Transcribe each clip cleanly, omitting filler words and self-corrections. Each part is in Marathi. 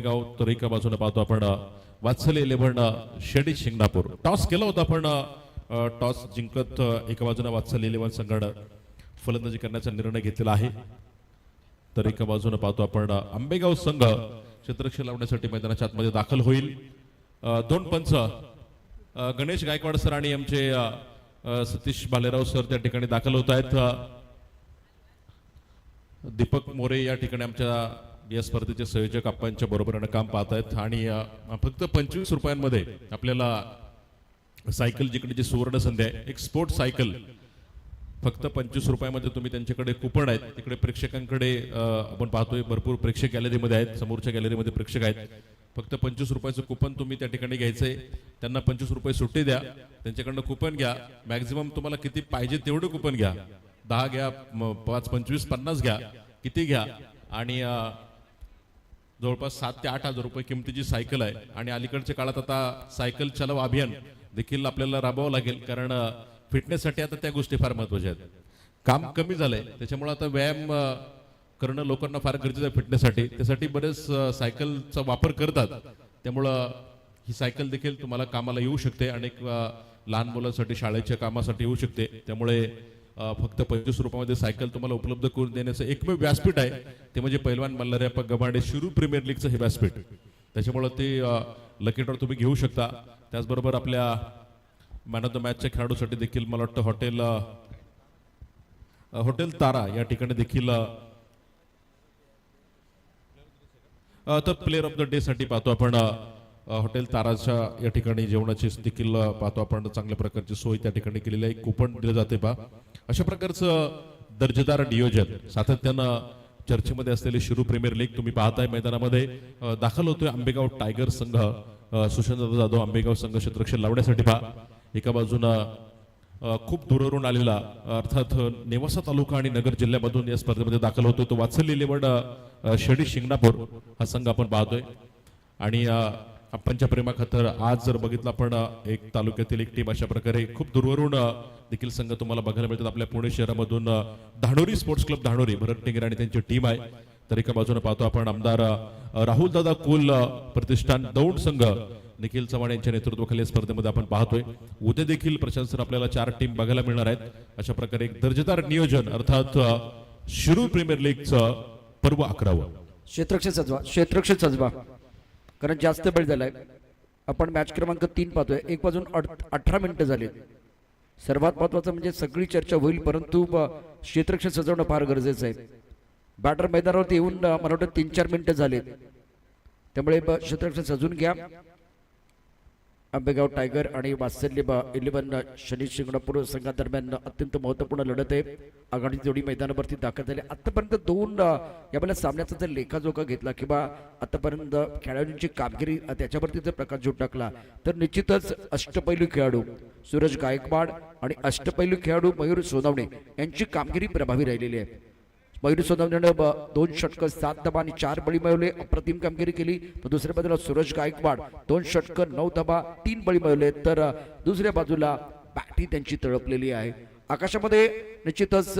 गाव तर एका बाजूने पाहतो आपण वात्सल्य 11 शेडी शिंगणापूर टॉस केला होता पण टॉस जिंकत एका बाजूने वात्सल्य 11 संघाने फलंदाजी करण्याचा निर्णय घेतलेला आहे. तर एका बाजूने पाहतो आपण आंबेगाव संघ क्षेत्ररक्षण लावण्यासाठी मैदानाच्या आतमध्ये दाखल होईल. दोन पंच गणेश गायकवाड सर आणि आमचे सतीश भालेराव सर त्या ठिकाणी दाखल होत आहेत. दीपक मोरे या ठिकाणी आमच्या या स्पर्धेचे संयोजक आप्पांच्या बरोबरीने काम पाहत आहेत आणि फक्त 25 रुपयांमध्ये आपल्याला सायकल जिंकण्याची सुवर्ण संधी आहे. एक स्पोर्ट सायकल फक्त 25 रुपयामध्ये तुम्ही त्यांच्याकडे कुपन आहेत. तिकडे प्रेक्षकांकडे आपण पाहतोय भरपूर प्रेक्षक गॅलरीमध्ये आहेत. समोरच्या गॅलरीमध्ये प्रेक्षक आहेत. फक्त 25 रुपयाचं कुपन तुम्ही त्या ठिकाणी घ्यायचंय. त्यांना 25 रुपये सुट्टी द्या. त्यांच्याकडनं कुपन घ्या. मॅक्झिमम तुम्हाला किती पाहिजे तेवढं कुपन घ्या. 10 घ्या, 5, 25, 50 घ्या, किती घ्या. आणि जवळपास 7 ते 8 हजार रुपये किमतीची सायकल आहे. आणि अलीकडच्या काळात आता सायकल चालव अभियान देखील आपल्याला राबवावं लागेल. कारण फिटनेससाठी आता त्या गोष्टी फार महत्त्वाच्या आहेत. काम कमी झालंय त्याच्यामुळे आता व्यायाम करणं लोकांना फार गरजेचं आहे फिटनेससाठी. त्यासाठी बरेच सायकलचा वापर करतात. त्यामुळं ही सायकल देखील तुम्हाला कामाला येऊ शकते. अनेक लहान मुलांसाठी शाळेच्या कामासाठी येऊ शकते. त्यामुळे फक्त 25 रुपयामध्ये सायकल तुम्हाला उपलब्ध करून देण्याचं एकमेव व्यासपीठ आहे ते म्हणजे पैलवान मल्हारप्पा गमाडे शिरू प्रीमियर लीगचं हे व्यासपीठ. त्याच्यामुळे ते लकी ड्रॉ तुम्ही घेऊ शकता. त्याचबरोबर आपल्या मॅन ऑफ द मॅचच्या खेळाडूसाठी देखील मला वाटतं हॉटेल तारा या ठिकाणी देखील तर प्लेअर ऑफ द डे साठी पाहतो आपण हॉटेल ताराच्या या ठिकाणी जेवणाची देखील पाहतो आपण चांगल्या प्रकारची सोय त्या ठिकाणी केलेली आहे. कुपन दिलं जाते पहा. अशा प्रकारचं दर्जेदार नियोजन सातत्यानं चर्चेमध्ये असलेली शिरू प्रीमियर लीग तुम्ही पाहताय. मैदानामध्ये दाखल होतोय आंबेगाव टायगर संघ. सुशांत जाधव आंबेगाव संघ क्षेत्ररक्षण लावण्यासाठी पहा. एका बाजूनं खूप दूरवरून आलेला अर्थात नेवासा तालुका आणि नगर जिल्ह्यामधून या स्पर्धेमध्ये दाखल होतोय तो वात्सल्य 11 शेडी शिंगणापूर हा संघ आपण पाहतोय. आणि आपणच्या प्रेमाखातर आज जर बघितलं आपण एक तालुक्यातील एक टीम अशा प्रकारे खूप दूरवरून देखील संघ तुम्हाला बघायला मिळतात. आपल्या पुणे शहरामधून धानोरी स्पोर्ट्स क्लब धानोरी भरत टिंगरे आणि त्यांची टीम आहे. तर एका बाजूने पाहतो आपण आमदार राहुल दादा कुल प्रतिष्ठान दौंड संघ निखिल चव्हाण यांच्या नेतृत्वाखाली स्पर्धेमध्ये आपण पाहतोय. उद्या देखील प्रशासन आपल्याला 4 टीम बघायला मिळणार आहेत. अशा प्रकारे एक दर्जेदार नियोजन अर्थात शिरू प्रीमियर लीगचं पर्व 11वं क्षेत्ररक्षण सजवा कारण जास्त वेळ झालाय. आपण मॅच क्रमांक 3 पाहतोय. 1 वाजून 18 मिनिटं झाली. सर्वात महत्वाचं म्हणजे सगळी चर्चा होईल परंतु क्षेत्ररक्षण सजवणं फार गरजेचं आहे. बॅटर मैदानावरती येऊन मला वाटतं 3-4 मिनिटं झाले. त्यामुळे क्षेत्ररक्षण सजून घ्या. आंबेगाव टायगर आणि वात्सल्य 11 शनी शिंगणापूर संघादरम्यान अत्यंत महत्त्वपूर्ण लढत आहे. आघाडी जोडी मैदानावरती दाखल झाले. आतापर्यंत 2 यावेळेला सामन्याचा जर लेखाजोखा घेतला किंवा आतापर्यंत खेळाडूंची कामगिरी त्याच्यावरती जर प्रकाश टाकला तर निश्चितच अष्टपैलू खेळाडू सूरज गायकवाड आणि अष्टपैलू खेळाडू मयूर सोनवणे यांची कामगिरी प्रभावी राहिलेली आहे. मयूर सोनवणेने 2 षटकं 7 धावा आणि 4 बळी मिळवले. अप्रतिम कामगिरी केली. तर दुसऱ्या बाजूला सूरज गायकवाड 2 षटकं 9 धावा 3 बळी मिळवले. तर दुसऱ्या बाजूला बॅटी त्यांची तळपलेली आहे. आकाशामध्ये निश्चितच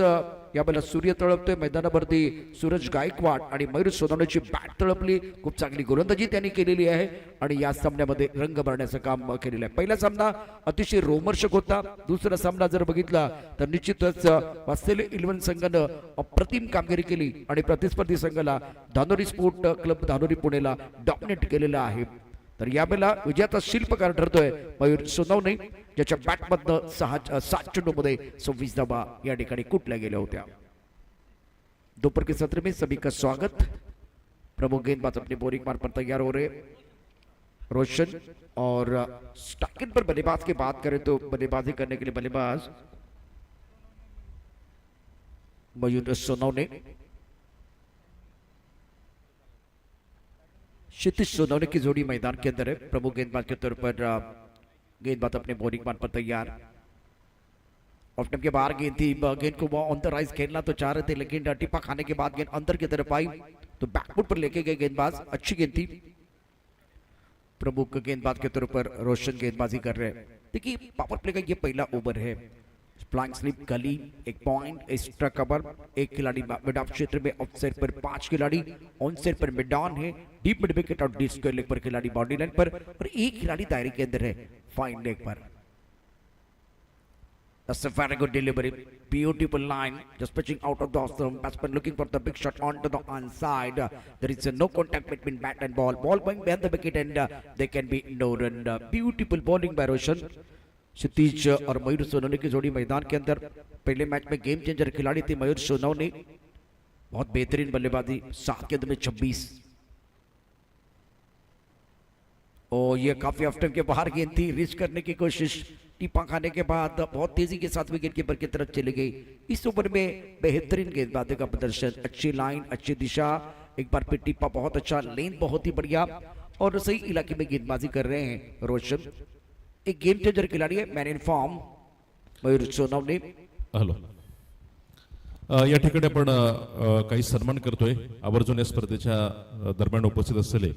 यावेळेला सूर्य तळपतोय. मैदानावरती सूरज गायकवाड आणि मयूर सोनवणेची बॅट तळपली. खूप चांगली गोलंदाजी त्यांनी केलेली आहे आणि या सामन्यामध्ये रंग भरण्याचं काम केलेलं आहे. पहिला सामना अतिशय रोमर्षक होता. दुसरा सामना जर बघितला तर निश्चितच वात्सल्य 11 संघानं अप्रतिम कामगिरी केली आणि प्रतिस्पर्धी संघाला धानोरी स्पोर्ट क्लब धानोरी पुणेला डॉमिनेट केलेला आहे. तर यावेळेला विजयाचा शिल्पकार ठरतोय मयूर सोनवणे ज्याच्या बॅटमधनं 7 चेंडूमध्ये 26 धावा या ठिकाणी कुठल्या गेल्या होत्या. दोपहर के सत्र में सभी का स्वागत. प्रमुख गेंदबाज अपनी बोरिंग मार पर तैयार हो रहे रोशन और स्टाकिन पर बल्लेबाज की बात करें तो बल्लेबाजी करने के लिए बल्लेबाज मयूर सोनवणे. क्षितिज सोनवणे की जोड़ी मैदान के अंदर है. प्रमुख गेंदबाज के तौर पर गेंदबाज अपने बॉलिंग मान पर तैयार. ऑफ टाइम के बाहर गेंद थी. गेंद को वो ऑन द राइज खेलना तो चाह रहे थे लेकिन टिप्पा खाने के बाद गेंद अंदर की तरफ आई तो बैकफुट पर लेके गए गेंदबाज. अच्छी गेंद थी. प्रमुख गेंदबाज के तौर पर रोशन गेंदबाजी कर रहे हैं. देखिए पावर प्ले का ये पहला ओवर है. फ्लाइंग स्लिप गली 1 पॉइंट, एक्स्ट्रा कवर 1 खिलाड़ी मिड ऑफ क्षेत्र में, ऑफ साइड पर 5 खिलाड़ी, on side per mid on है, डीप मिड विकेट और डी स्क्वायर लेग पर खिलाड़ी बाउंड्री लाइन पर और एक खिलाड़ी दायरे के अंदर है fine leg per. That's a very good delivery, beautiful line, just pitching out of the stump. Batsman looking for the big shot onto the onside. There is no contact between bat and ball. Ball going behind the wicket and there can be no run. Beautiful bowling by Roshan. क्षितिज और मयूर सोनवने की जोड़ी मैदान के अंदर पहले मैच में गेम चेंजर खिलाड़ी थी मयूर सोनवने, बहुत बेहतरीन बल्लेबाजी, 7 के अंदर में 26। और ये काफी ऑफ टाइम के बाहर गेंद थी, रीच करने की कोशिश, टीपा खाने के बाद बहुत तेजी के साथ विकेट कीपर की तरफ चली गई। इस ओवर में बेहतरीन गेंदबाजी का प्रदर्शन, अच्छी लाइन, अच्छी दिशा, एक बार फिर टीपा बहुत अच्छा, लेन बहुत ही बढ़िया और सही इलाके में गेंदबाजी कर रहे हैं रोशन। एक गेम चेंजर खिलाडी आहे, man in form Mayur Sonawane. Hello, या ठिकाणी आपण काही सन्मान करतोय आवर्जून या स्पर्धेच्या दरम्यान उपस्थित असलेले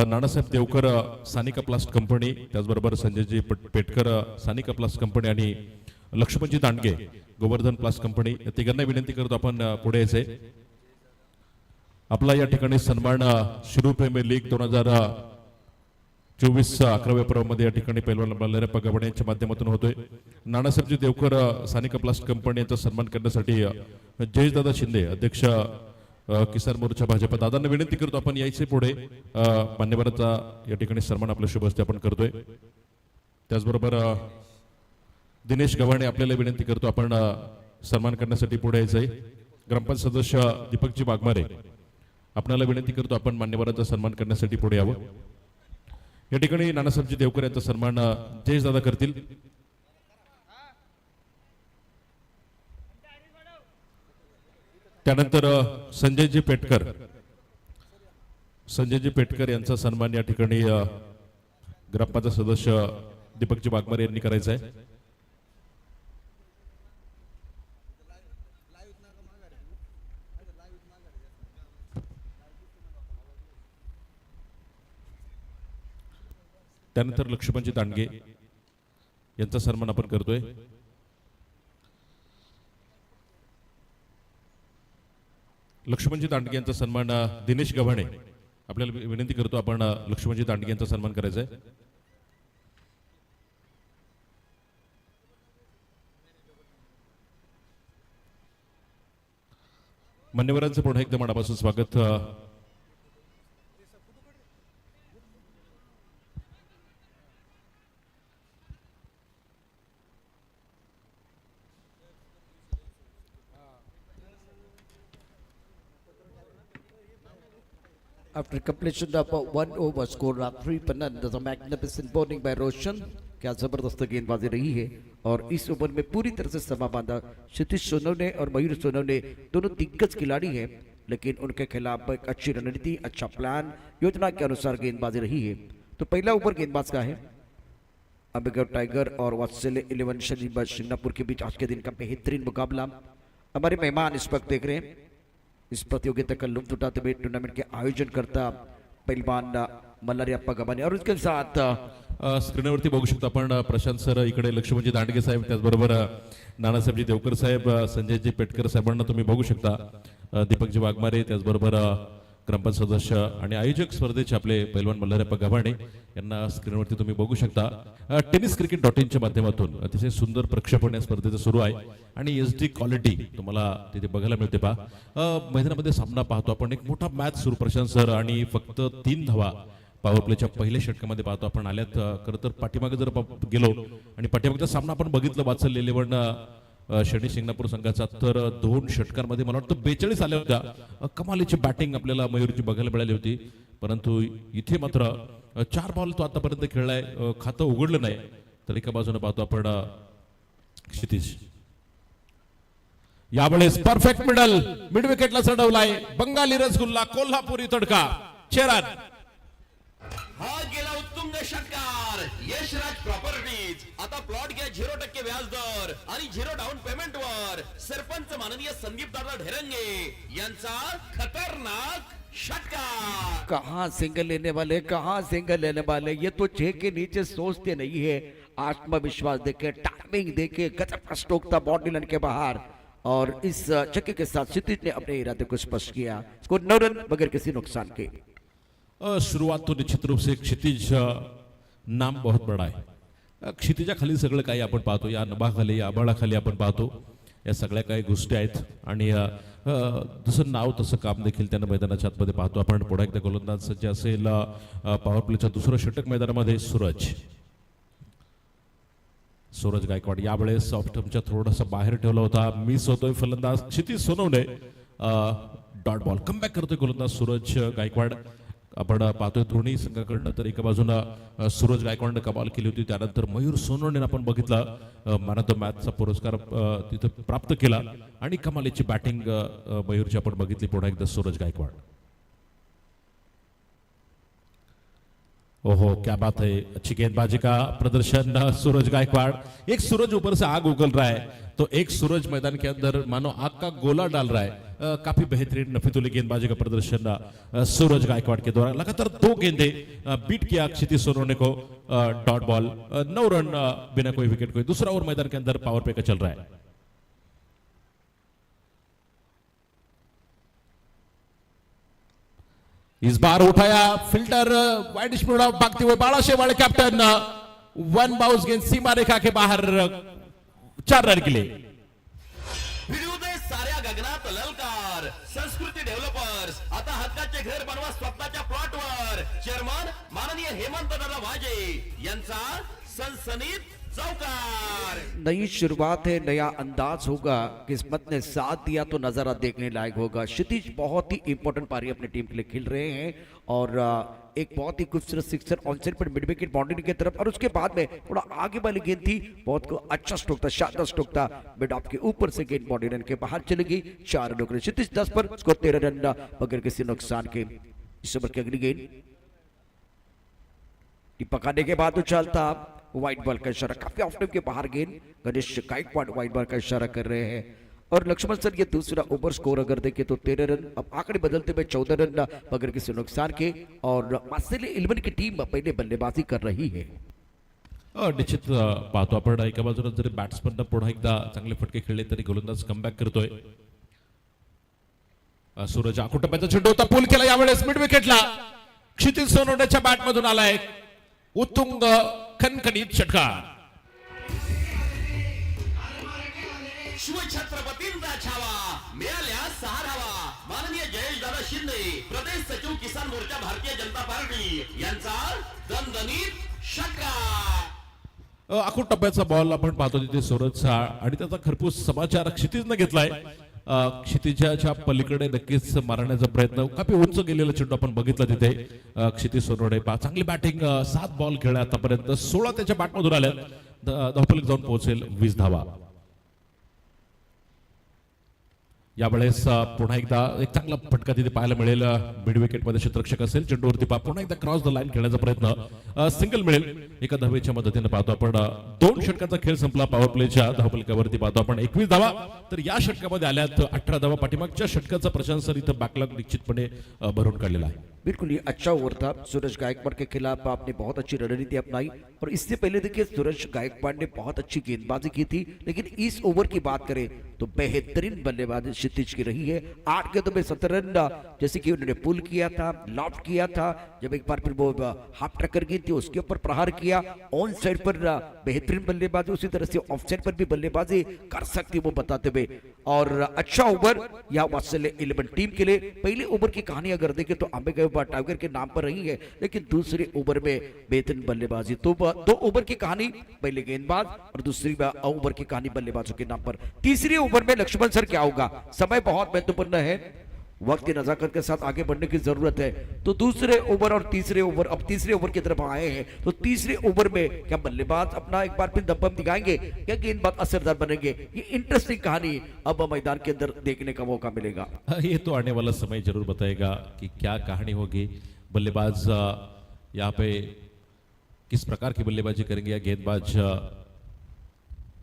नानासाहेब देवकर सानिका प्लास्ट कंपनी, त्याचबरोबर संजयजी पेटकर सानिका प्लास्ट कंपनी आणि लक्ष्मणजी दांडगे गोवर्धन प्लास्ट कंपनी, या तिघांना विनंती करतो आपण पुढे यायचंय। आपला या ठिकाणी सन्मान शिरू प्रीमियर लीग 2024 11व्या पर्वामध्ये या ठिकाणी पैलवान मल्हारप्पा गव्हाणे यांच्या माध्यमातून होतोय। नानासाहेबजी देवकर सानिका प्लास्ट कंपनी यांचा सन्मान करण्यासाठी जयेशदादा शिंदे अध्यक्ष किसान मोर्चा भाजप दादांना विनंती करतो आपण यायचे पुढे। मान्यवरांचा या ठिकाणी सन्मान आपल्या शुभ हस्ते आपण करतोय। त्याचबरोबर दिनेश गव्हाणे आपल्याला विनंती करतो आपण सन्मान करण्यासाठी पुढे यायचंय। ग्रामपंचायत सदस्य दीपकजी वाघमारे आपल्याला विनंती करतो आपण मान्यवरांचा सन्मान करण्यासाठी पुढे यावं। या ठिकाणी नानासाहेबजी देवकर यांचा सन्मान जयेशदादा करतील। त्यानंतर संजयजी पेटकर यांचा सन्मान या ठिकाणी ग्रामपंचायत सदस्य दीपकजी वाघमारे यांनी करायचा आहे। त्यानंतर लक्ष्मणजी दांडगे यांचा सन्मान आपण करतोय। लक्ष्मणजी दांडगे यांचा सन्मान दिनेश गव्हाणे आपल्याला विनंती करतो आपण लक्ष्मणजी दांडगे यांचा सन्मान करायचा आहे। मान्यवरांचं पुन्हा एकदा मनापासून स्वागत। After completion of 1 over score 3 per none, there's a magnificent bowling by Roshan। क्या जबरदस्त गेंदबाजी रही है और इस ओवर में पूरी तरह से समा बांधा क्षितिज सोनवने और मयूर सोनवने दोनों दिग्गज खिलाड़ी हैं, लेकिन उनके खिलाफ एक अच्छी रणनीति, अच्छा प्लान, योजना के अनुसार गेंदबाजी रही है। तो पहला ओवर गेंदबाज का है अम्बिका टाइगर और वात्सल्य 11 शनिवार सिंगापुर के बीच आज के दिन का बेहतरीन मुकाबला। हमारे मेहमान इस वक्त देख रहे हैं इस प्रतियोगिता का लुत्फ उठाते हुए टूर्नामेंट के आयोजन करता पहलवान मल्हारप्पा गव्हाणे और उसके साथ स्क्रीनवरती बघू शकतो आपण प्रशांत सर, इकडे लक्ष्मणजी दांडगे साहेब, त्याचबरोबर नानासाहेबजी देवकर साहेब, संजयजी पेटकर साहेबांना तुम्ही बघू शकता, दीपकजी वाघमारे, त्याचबरोबर ग्रामपंचायत सदस्य आणि आयोजक स्पर्धेचे आपले पैलवान मल्हारप्पा गव्हाणे यांना स्क्रीनवरती तुम्ही बघू शकता। tenniscricket.in च्या माध्यमातून अतिशय सुंदर प्रक्षेपण या स्पर्धेचं सुरू आहे आणि एसडी क्वालिटी तुम्हाला तिथे बघायला मिळते। पहा मैदानामध्ये सामना पाहतो आपण, एक मोठा मॅच सुरू प्रशांत सर आणि फक्त 3 धावा पॉवर प्लेच्या पहिल्या षटकामध्ये पाहतो आपण आल्यात। खरं तर पाठीमागे जर गेलो आणि पाठीमागचा सामना आपण बघितलं वात्सल्य 11 शनी शिंगणापूर संघाचा, तर 2 षटकांमध्ये मला वाटतं 42 आल्या होत्या। कमालीची बॅटिंग आपल्याला मयूरची बघायला मिळाली होती, परंतु इथे मात्र 4 बॉल तो आतापर्यंत खेळलाय, खातं उघडलं नाही। तर एका बाजूने पाहतो आपण क्षितिज, यावेळेस परफेक्ट मिड विकेटला चढवलाय बंगाली रसगुल्ला कोल्हापुरी तडका चेरान। हा गेला उत्तुंग षटकार यशराज प्रॉपर्टीज। आता प्लॉट घ्या 0% व्याज दर आणि 0 डाऊन पेमेंट वर। सरपंच माननीय संदीप दादा ढेरंगे यांचा खतरनाक षटकार। कहां सिंगल लेने वाले, कहां सिंगल लेने वाले, ये तो 6 के नीचे सोचते नहीं है। आत्मविश्वास देखे, टारगेट टाइमिंग देखिए, गजब का स्ट्रोक था बॉडी लाइन के बाहर, और इस छक्के के साथ क्षितिज ने अपने इरादे को स्पष्ट किया। स्कोर 9 रन बगैर किसी नुकसान के। सुरुवात तो निश्चित रूप से क्षितिज नाम बहुत बड़ा आहे. क्षितिजा खाली सगळं काही आपण पाहतो, या नभाखाली या आभाळाखाली आपण पाहतो, या सगळ्या काही गोष्टी आहेत. आणि जसं नाव तसं काम देखील त्यांना मैदानाच्या आतमध्ये पाहतो आपण. पुढे एकदा गोलंदाज सज्ज असेल. पॉवर प्लेच्या दुसरं षटक मैदानामध्ये सूरज गायकवाड यावेळेस ऑफ स्टंपच्या थोडासा बाहेर ठेवला होता, मिस होतोय फलंदाज क्षितिज सोनवणे. डॉट बॉल कमबॅक करतोय गोलंदाज सूरज गायकवाड. आपण पाहतोय दोन्ही संघाकडनं, तर एका बाजूला सूरज गायकवाडने कमाल केली होती, त्यानंतर मयूर सोनवणेने आपण बघितलं मॅन ऑफ द मॅचचा पुरस्कार तिथे प्राप्त केला, आणि कमालीची बॅटिंग मयूरची आपण बघितली. पुन्हा एकदा सूरज गायकवाड. ओहो क्या बात है, अच्छी गेंदबाजी का प्रदर्शन सूरज गायकवाड़. एक सूरज ऊपर से आग उगल रहा है, तो एक सूरज मैदान के अंदर मानो आग का गोला डाल रहा है. काफी बेहतरीन नफीतुल्ली गेंदबाजी का प्रदर्शन सूरज गायकवाड़ के द्वारा. लगातार 2 गेंदे बीट किया क्षितिज सोनवणे को. डॉट बॉल 9 रन बिना कोई विकेट कोई. दूसरा ओवर मैदान के अंदर पावर प्ले का चल रहा है. इस बार उठाया फील्डर वाइड स्पीड ऑफ भागते हुए बाळाशे वाले कैप्टन. 1 बाउंस गेंद सीमा रेखा के बाहर 4 रन के लिए. भिडू दे साऱ्या गगनात ललकार. संस्कृती डेव्हलपर्स आता हक्काचे घर बनवा स्वतःच्या प्लॉटवर. चेअरमन माननीय हेमंत दादा वाजे यांचा सनसनीत चौकार. नई शुरुआत है, नया अंदाज होगा, किस्मत ने साथ दिया तो नजारा देखने लायक होगा. क्षितिज बहुत ही इंपॉर्टेंट पारी अपनी टीम के लिए खेल रहे हैं, और एक बहुत ही खूबसूरत सिक्सर ऑनसाइड पर मिड विकेट बाउंड्री की तरफ, और उसके बाद में थोड़ा आगे वाली गेंद थी, बहुत को अच्छा स्ट्रोक था, शानदार स्ट्रोक था. मिड ऑफ के ऊपर से गेंद बॉडी लाइन के बाहर चली गई. 4 रनों के लिए क्षितिज 10 पर, स्कोर 13 रन बगैर किसी नुकसान के. इस ओवर की अगली गेंद पकाने के बाद उछालता वाइट बॉल का इशारा, काफी ऑफ टाइम के बाहर गेंद. गणेश गायकवाड़ वाइट बॉल का इशारा कर रहे हैं. और लक्ष्मण सर ये दूसरा ओवर स्कोर अगर देखें तो 13 रन. अब आंकड़े बदलते हुए 14 रन बगैर किसी नुकसान के, और ऑस्ट्रेलिया 11 की टीम पहले बल्लेबाजी कर रही है. निश्चित पाहतो आपण एका बाजूला जरी बॅट्समन पुन्हा एकदा चांगले फटके खेळले तरी गोलंदाज कमबॅक करतोय. सूरज आकुटप्याचा चेंडू होता, पूल केला यावेळेस मिड विकेटला. क्षितिज सोनवणेच्या बॅट मधून आलाय उत्तुंग खणखणीत षटकार. शिवछत्रपतींचा छावा मिळाल्या 6 धावा. माननीय जयेश दादा शिंदे प्रदेश सचिव किसान मोर्चा भारतीय जनता पार्टी यांचा दणदणीत षटकार. आखूड टप्प्याचा बॉल आपण पाहतो तिथे सूरजचा, आणि त्याचा खरपूस समाचार क्षितिजने घेतलाय. क्षितिजाच्या पलीकडे नक्कीच मारण्याचा प्रयत्न, काफी उंच गेलेला चेंडू आपण बघितला तिथे. क्षितिज सोनवणे चांगली बॅटिंग, 7 बॉल खेळल्या आतापर्यंत, 16 त्याच्या बॅटमधून आल्या. धावफलक जाऊन पोहोचेल 20 धावा. यावेळेस पुन्हा एकदा एक चांगला फटका तिथे पाहायला मिळेल. मिड विकेट मध्ये क्षेत्ररक्षक असेल, चेंडूवरती पुन्हा एकदा क्रॉस द लाईन खेळण्याचा प्रयत्न, सिंगल मिळेल एका धावेच्या मदतीने. पाहतो आपण 2 षटकांचा खेळ संपला. पॉवर प्लेच्या धावफलकावरती पाहतो आपण 21 धावा, तर या षटकामध्ये आल्यात 18 धावा. पाठीमागच्या षटकाचा प्रशंसन इथं बॅकलॉग निश्चितपणे भरून काढलेला आहे. बिल्कुल ये अच्छा ओवर था. सूरज गायकवाड़ के खिलाफ आपने बहुत अच्छी रणनीति अपनाई, और इससे पहले देखिए सूरज गायकवाड़ ने बहुत अच्छी गेंदबाजी की थी, लेकिन इस ओवर की बात करें तो बेहतरीन बल्लेबाजी क्षितिज की रही है. 8 गेंदों में 17 रन, जैसे कि उन्होंने पुल किया था, लॉफ्ट किया था, जब एक बार फिर वो हाफ ट्रैकर गेंद थी उसके ऊपर प्रहार किया. ऑन साइड पर बेहतरीन बल्लेबाजी, उसी तरह से ऑफ साइड पर भी बल्लेबाजी कर सकती वो बताते हुए, और अच्छा ओवर या ऑस्ट्रेलिया 11 टीम के लिए. पहले ओवर की कहानी अगर देखें तो अंबेगाव टाइगर के नाम पर रही है, लेकिन दूसरे ओवर में बेहतरीन बल्लेबाजी. तो 2 ओवर की कहानी, पहले गेंदबाज और दूसरी ओवर की कहानी बल्लेबाजों के नाम पर. तीसरे ओवर में लक्ष्मण सर क्या होगा, समय बहुत महत्वपूर्ण है, वक्त की नजाकत के साथ आगे बढ़ने की जरूरत है. तो दूसरे ओवर और तीसरे ओवर, अब तीसरे ओवर की तरफ आए हैं, तो तीसरे ओवर में क्या बल्लेबाज अपना एक बार फिर दबदबा दिखाएंगे, क्या गेंदबाज असरदार बनेंगे, ये इंटरेस्टिंग कहानी अब मैदान के अंदर देखने का मौका मिलेगा. ये तो आने वाला समय जरूर बताएगा कि क्या कहानी होगी. बल्लेबाज यहाँ पे किस प्रकार की बल्लेबाजी करेंगे, या गेंदबाज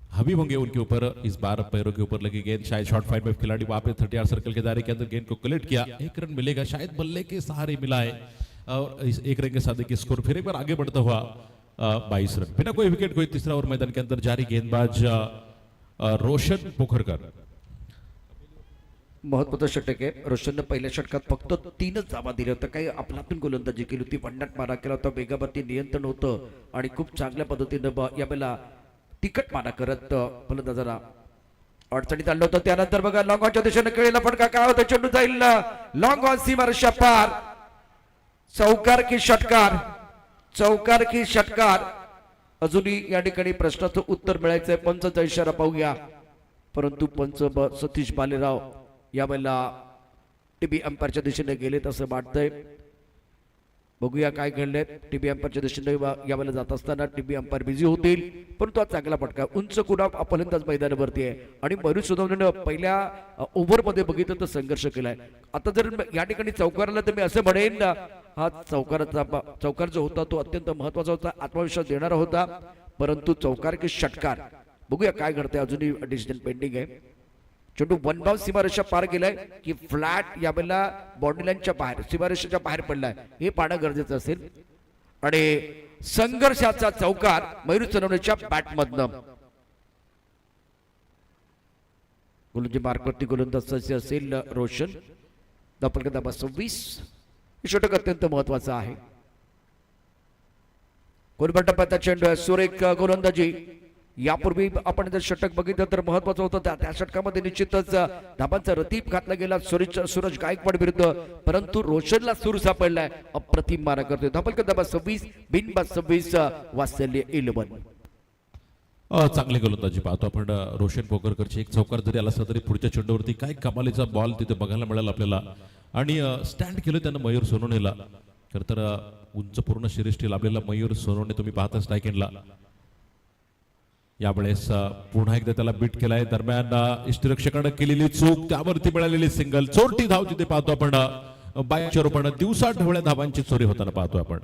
हावी होंगे उनके ऊपर. इस बार पैरों के ऊपर लगी गेंद, शायद शॉर्ट फाइट में खिलाड़ी वहां पे 30 सर्कल के दायरे के अंदर गेंद को कलेक्ट किया. 1 रन मिलेगा, शायद बल्ले के सहारे मिला है, और इस 1 रन के साथ देखिए स्कोर फिर एक बार आगे बढ़ता हुआ 22 रन। बिना कोई विकेट कोई तीसरा ओवर मैदान के अंदर जारी, गेंदबाज रोशन पोखरकर। महत्वाचं षटक आहे. रोशननं पहिल्या षटकात फक्त 3च धावा दिल्या होत्या. काही आपलातून गोलंदाजी केली होती, वंडात मारा केला होता, वेगावरती नियंत्रण होतं आणि खूप चांगल्या पद्धतीनं यावेळेला तिकट मारा करत फलंदाजाला अडचणीत आणलं होतं. त्यानंतर बघा लॉंग ऑनच्या दिशेने खेळलेला फटका काय होता, चेंडू जाईल लॉंग ऑन सीमारेषा पार. चौकार की षटकार, चौकार की षटकार. अजूनही या ठिकाणी प्रश्नाचं उत्तर मिळायचंय. पंचचा इशारा पाहूया, परंतु पंच सतीश बालेराव यावेळेला टीबी अंपायरच्या दिशेने गेलेत असं वाटतंय. बघूया काय घडलंय. टीबी अंपायरच्या दिशेने यावेळेला जात असताना टीबी अंपायर बिझी होतील, परंतु हा चांगला फटका. उंच कुडा फलंदाज मैदानावरती आहे आणि मयूर सोनवणेनं पहिल्या ओव्हरमध्ये बघितलं तर संघर्ष केलाय. आता जर या ठिकाणी चौकाराला तर मी असं म्हणेन, हा चौकार जो होता तो अत्यंत महत्वाचा होता, आत्मविश्वास देणारा होता, परंतु चौकार की षटकार. बघूया काय घडतंय. अजूनही डिसिजन पेंडिंग आहे. चेंडू वन बाउंस सीमारेषा पार गेलाय की फ्लॅट यावेळेला बॉडी लाईनच्या बाहेर, सीमारेषेच्या बाहेर पडलाय, हे पाहणं गरजेचं असेल. आणि संघर्षाचा चौकार मयूर सोनवणेच्या बॅटमधनं. गोलंदाजी मार्कवरती गोलंदाज असेल रोशन. धावफलक क्रमांक 26. हे षटक अत्यंत महत्वाचं आहे. कोलबट्टा चेंडू आहे, सुरेख गोलंदाजी. यापूर्वी आपण जर षटक बघितलं तर महत्वाचं होतं, त्या षटकामध्ये निश्चितच धाबांचा रतीब घातला गेला सूरज गायकवाड विरुद्ध, परंतु रोशनला सूर सापडलाय. अप्रतिम मारा करतोय. धावफलक क्रमांक 26, बिनबाद 26, वात्सल्य 11. चांगली गोलंदाजी पाहतो आपण रोशन पोखरकरची. एक चौकार जरी आला असला तरी पुढच्या चेंडूवरती काय कमालीचा बॉल तिथे बघायला मिळाला आपल्याला. आणि स्टँड केलं त्यानं मयूर सोनवणेला. खरं तर उंच पूर्ण शिरेष्टी लाभलेला मयूर सोनवणे तुम्ही पाहता स्ट्राईक यावेळेस पुन्हा एकदा त्याला बीट केलाय. दरम्यान इष्टरक्षकानं केलेली चूक, त्यावरती मिळालेली सिंगल. चोरटी धाव तिथे पाहतो आपण. 22 रूपानं दिवसा ढवळ्या धावांची चोरी होताना पाहतो आपण.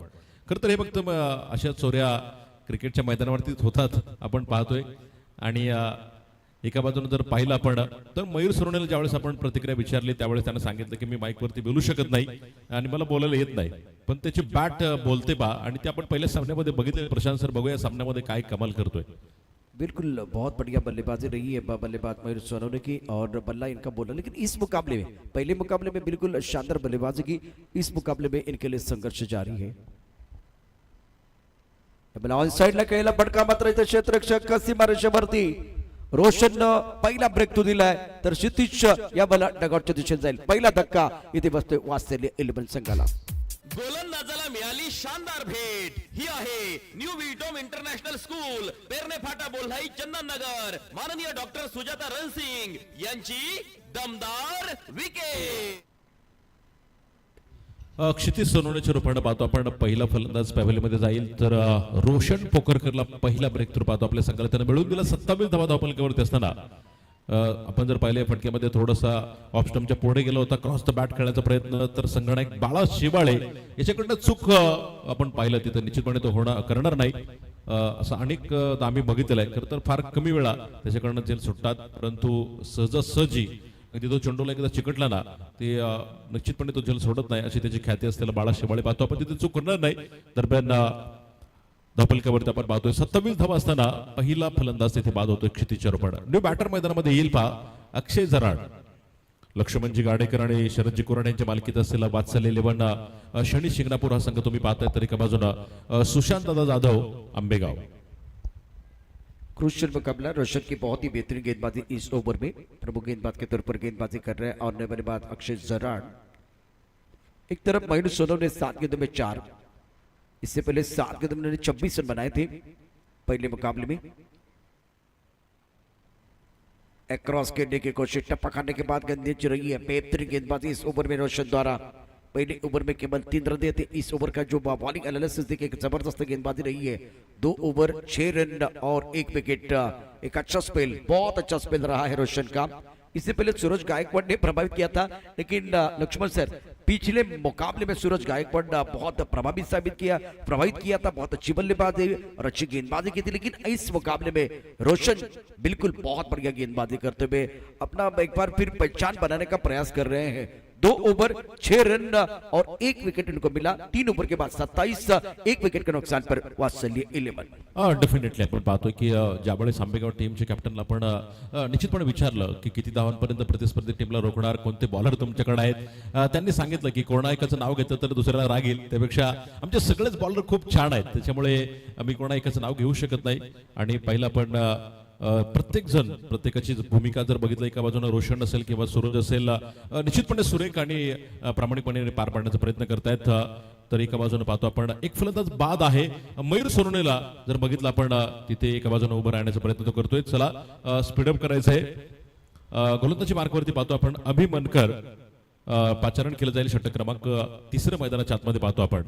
खरं तर हे फक्त अशा चोऱ्या क्रिकेटच्या मैदानावरतीच होतात आपण पाहतोय. आणि एका बाजूने जर पाहिलं आपण तर मयूर सोनवणेला ज्यावेळेस आपण प्रतिक्रिया विचारली त्यावेळेस त्यानं सांगितलं की मी माईकवरती बोलू शकत नाही आणि मला बोलायला येत नाही, पण त्याची बॅट बोलते बा. आणि ते आपण पहिल्या सामन्यामध्ये बघितले. प्रशांत सर, बघूया सामन्यामध्ये काय कमाल करतोय. बिल्कुल बहुत बढ़िया बल्लेबाजी रही है बल्लेबाज मयूर सोनवणे की, और बल्ला इनका बोला. लेकिन इस मुकाबले में, पहले मुकाबले में बिल्कुल शानदार बल्लेबाजी की, इस मुकाबले में इनके लिए संघर्ष जारी है. ऑन साइडला खेळला फटका, मात्र इथे क्षेत्ररक्षक सीमारेषेवरती रोशन पहिला ब्रेक तो दिलाय, तर क्षितिज या बला डगआउटच्या दिशेने जाईल. पहिला धक्का इथे बसतोय वात्सल्य 11 संघाला. गोलंदाजाला मिळाली शानदार भेट. ही आहे न्यू विटोम इंटरनॅशनल स्कूल, पेरणे फाटा, बोल्हाई, चंदननगर. माननीय डॉक्टर सुजाता रणसिंग यांची दमदार विकेट. क्षितिज सोनवणेच्या रूपानं पाहतो आपण. पहिला फलंदाज पॅव्हलियनमध्ये जाईल तर रोशन पोखरकरला पहिला ब्रेक थ्रू पाहतो आपल्या संघाला. त्यानं मिळवून दिला 27 धावा धावफलकावरती असताना. आपण जर पाहिले फटक्यामध्ये थोडासा ऑफ स्टंपच्या पुढे गेला होता, क्रॉस द बॅट खेळण्याचा प्रयत्न, तर संघनायक बाळा शिवाळे याच्याकडनं चूक आपण पाहिलं. तिथं निश्चितपणे तो करणार नाही असं अनेक आम्ही बघितलेलं आहे. खरं तर फार कमी वेळा त्याच्याकडनं जेल सुटतात, परंतु सहजासहजी अगदी तो चेंडूला एकदा चिकटला ना ते निश्चितपणे तो झेल सोडत नाही, अशी त्याची ख्याती असलेला बाळा शिवाळे पाहतो आपण. तिथे चूक करणार नाही. दरम्यान धावफलकावरती आपण पाहतोय 27 धावा असताना पहिला फलंदाज तिथे बाद होतोय क्षितिजच्या रूपानं. न्यू बॅटर मैदानामध्ये येईल पहा अक्षय जराड. लक्ष्मणजी गाडेकर आणि शरदजी कुराड यांच्या मालकीत असलेला वात्सल्य 11 शनी शिंगणापूर हा संघ तुम्ही पाहताय. तर एका बाजूनं सुशांत दादा जाधव आंबेगाव. क्रूशियल मुकाबला. रोशन की बहुत ही बेहतरीन गेंदबाजी इस ओवर में, प्रमुख गेंदबाज के तौर पर गेंदबाजी कर रहे हैं. और नए बल्लेबाज अक्षय जराड. एक तरफ मयूर सोनवणे 7 गेंदों में 4, इससे पहले 7 गेंदों में 26 रन बनाए थे पहले मुकाबले में. क्रॉस खेलने की कोशिश, टप्पा खाने के बाद गेंद नीचे रही है. बेहतरीन गेंदबाजी इस ओवर में रोशन द्वारा. पहले ओवर में केवल 3 रन दिए थे. इस ओवर का जो बॉलिंग एनालिसिस देखिए, एक जबरदस्त गेंदबाजी रही है. 2 ओवर 6 रन और 1 विकेट. एक अच्छा स्पेल, बहुत अच्छा स्पेल रहा है रोशन का. इससे पहले सूरज गायकवाड़ ने प्रभावित किया था, लेकिन लक्ष्मण सर पिछले मुकाबले में सूरज गायकवाड़ बहुत प्रभावित किया था. बहुत अच्छी बल्लेबाजी और अच्छी गेंदबाजी की थी. लेकिन इस मुकाबले में रोशन बिल्कुल बहुत बढ़िया गेंदबाजी करते हुए अपना एक बार फिर पहचान बनाने का प्रयास कर रहे हैं. 2 ओवर 6 रन और 1 विकेट इनको मिला। 3 ओवर के बाद 27 1 विकेट के नुकसान पर वात्सल्य 11। डेफिनेटली आपण पाहतोय की ज्यावेळेस आंबेगाव टीमच्या कॅप्टनला आपण निश्चितपणे विचारलं की किती धावांपर्यंत प्रतिस्पर्धी टीमला रोखणार, कोणते बॉलर तुमच्याकडे आहेत, त्यांनी सांगितलं की कोणा एकाचं नाव घेतलं तर दुसऱ्याला राग येईल, त्यापेक्षा आमचे सगळेच बॉलर खूप छान आहेत, त्याच्यामुळे आम्ही कोणा एकाचं नाव घेऊ शकत नाही। आणि पहिला पण प्रत्येक जण प्रत्येकाची भूमिका जर बघितलं, एका बाजूने रोशन असेल किंवा सूरज असेल, निश्चितपणे सुरेख आणि प्रामाणिकपणे पार पाडण्याचा प्रयत्न करतायत। तर एका बाजूने पाहतो आपण एक फलंदाज बाद आहे मयूर सोनवणेला जर बघितलं आपण तिथे एका बाजूने उभं राहण्याचा प्रयत्न तो करतोय। चला स्पीडअप करायचंय। गोलंदाजी मार्कवरती पाहतो आपण अभिमनकर, पाचारण केलं जाईल षटक क्रमांक 3 मैदानाच्या आतमध्ये पाहतो आपण।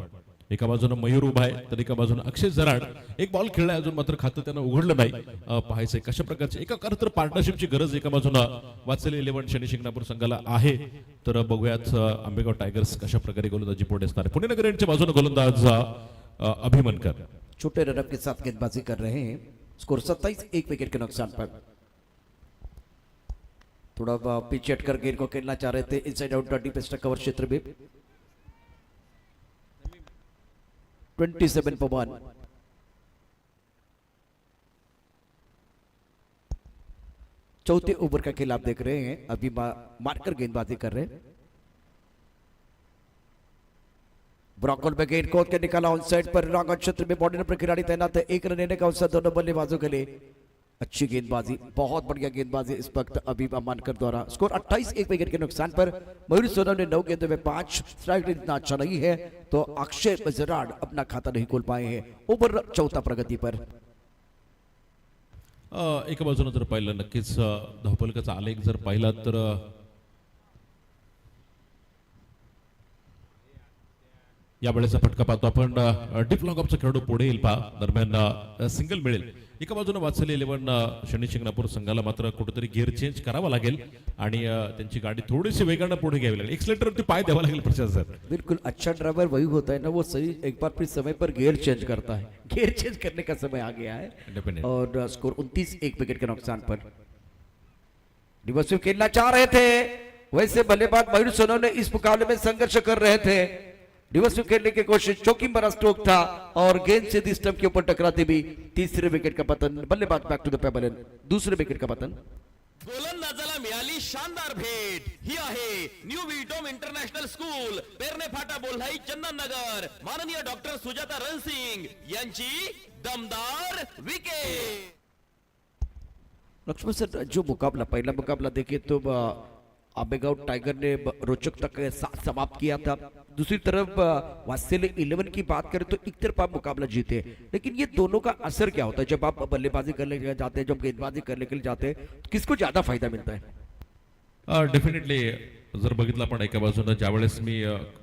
एका बाजूने मयूर उभा आहे तर एका बाजूने अक्षय जराड, एक बॉल खेळलाय अजून मात्र खातं त्यानं उघडलं नाही। पाहायचंय कशा प्रकारचे एका खरं तर पार्टनरशिपची गरज एका बाजूने वात्सल्य 11 शनी शिंगणापूर संघाला आहे। तर बघूयात आंबेगाव टायगर्स कशा प्रकारे गोलंदाजी पुढे असणार आहे। पुणे नगर यांच्या बाजूने गोलंदाज अभिमनकर छोटे रनअप के साथ गेंदबाजी कर रहे हैं। स्कोर 27 1 विकेट के नुकसान पर। थोड़ा पीछे हटकर गेंद को खेलना चाह रहे थे inside out deep stuck cover क्षेत्र में। 27 पर 1। चौथे ओवर का खेल आप देख रहे हैं। अभी मारकर गेंदबाजी कर रहे हैं। ब्रॉकॉल में गेंद कोट के निकाला ऑन साइड पर। रॉकऑन क्षेत्र में बॉडी पर खिलाड़ी तैनात है। एक रन लेने का अवसर दोनों बल्लेबाजों के लिए। अच्छी गेंदबाजी, बहुत बढ़िया गेंदबाजी इस वक्त अभी मानकर द्वारा। स्कोर 28 1 विकेट के नुकसान पर। मयूर सोनम ने 9 गेंदों में 5 स्ट्राइक रेट इतना अच्छा नहीं है तो अक्षय जराड अपना खाता नहीं खोल पाए हैं। ओवर चौथा प्रगति पर। एका बाजूने जर पाहिलं नक्कीच धावफलकाचा आलेख जर पाहिला तर यावेळेचा फटका पाहतो आपण। डीप लॉंग ऑफचा खेळाडू पुढे येईल पहा, दरम्यान सिंगल मिळेल। एका बाजूने वात्सल्य 11 शनी शिंगणापूर संघाला मात्र कुठेतरी गिअर चेंज करावा लागेल आणि त्यांची गाडी थोडीशी वेगाने पुढे घ्यावी लागेल। एक्सलेटरवरती पाय द्यावा लागेल प्रशांत सर। बिल्कुल, अच्छा ड्राइवर वही होता है ना, वो सही एक बार फिर समय पर गियर चेंज करता है। गियर चेंज करने का समय आ गया है। और स्कोर 29 1 विकेट के नुकसान पर। रिवर्स स्वीप खेलना चाह रहे थे, वैसे बल्लेबाज मयूर सोनम ने इस मुकाबले में संघर्ष कर रहे थे। रिवर्स स्वीप खेलने की कोशिश, चौकी बड़ा स्ट्रोक था और गेंद से स्टंप के ऊपर टकराते भी तीसरे विकेट का पतन। बल्लेबाज बैक टू द पेबल, दूसरे विकेट का पतन। गोलंदाजाला मिळाली शानदार भेट। ही आहे न्यू विटोम इंटरनॅशनल स्कूल, पेरणे फाटा, बोल्हाई, चंदननगर। माननीय डॉक्टर सुजाता रणसिंग यांची दमदार विकेट। लक्ष्मण सर, जो मुकाबला पहला मुकाबला देखे तो आंबेगांव टाइगर ने रोचक तक साथ समाप्त किया था। दूसरी तरफ वात्सल्य 11 की बात करें तो एक तरफा मुकाबला जीते। लेकिन ये दोनों का असर क्या होता है जब आप बल्लेबाजी करने के लिए जाते हैं, जब गेंदबाजी करने के लिए जाते हैं, तो किसको ज्यादा फायदा मिलता है? डेफिनेटली जर बघितलं आपण एका बाजूने ज्यावेळेस मी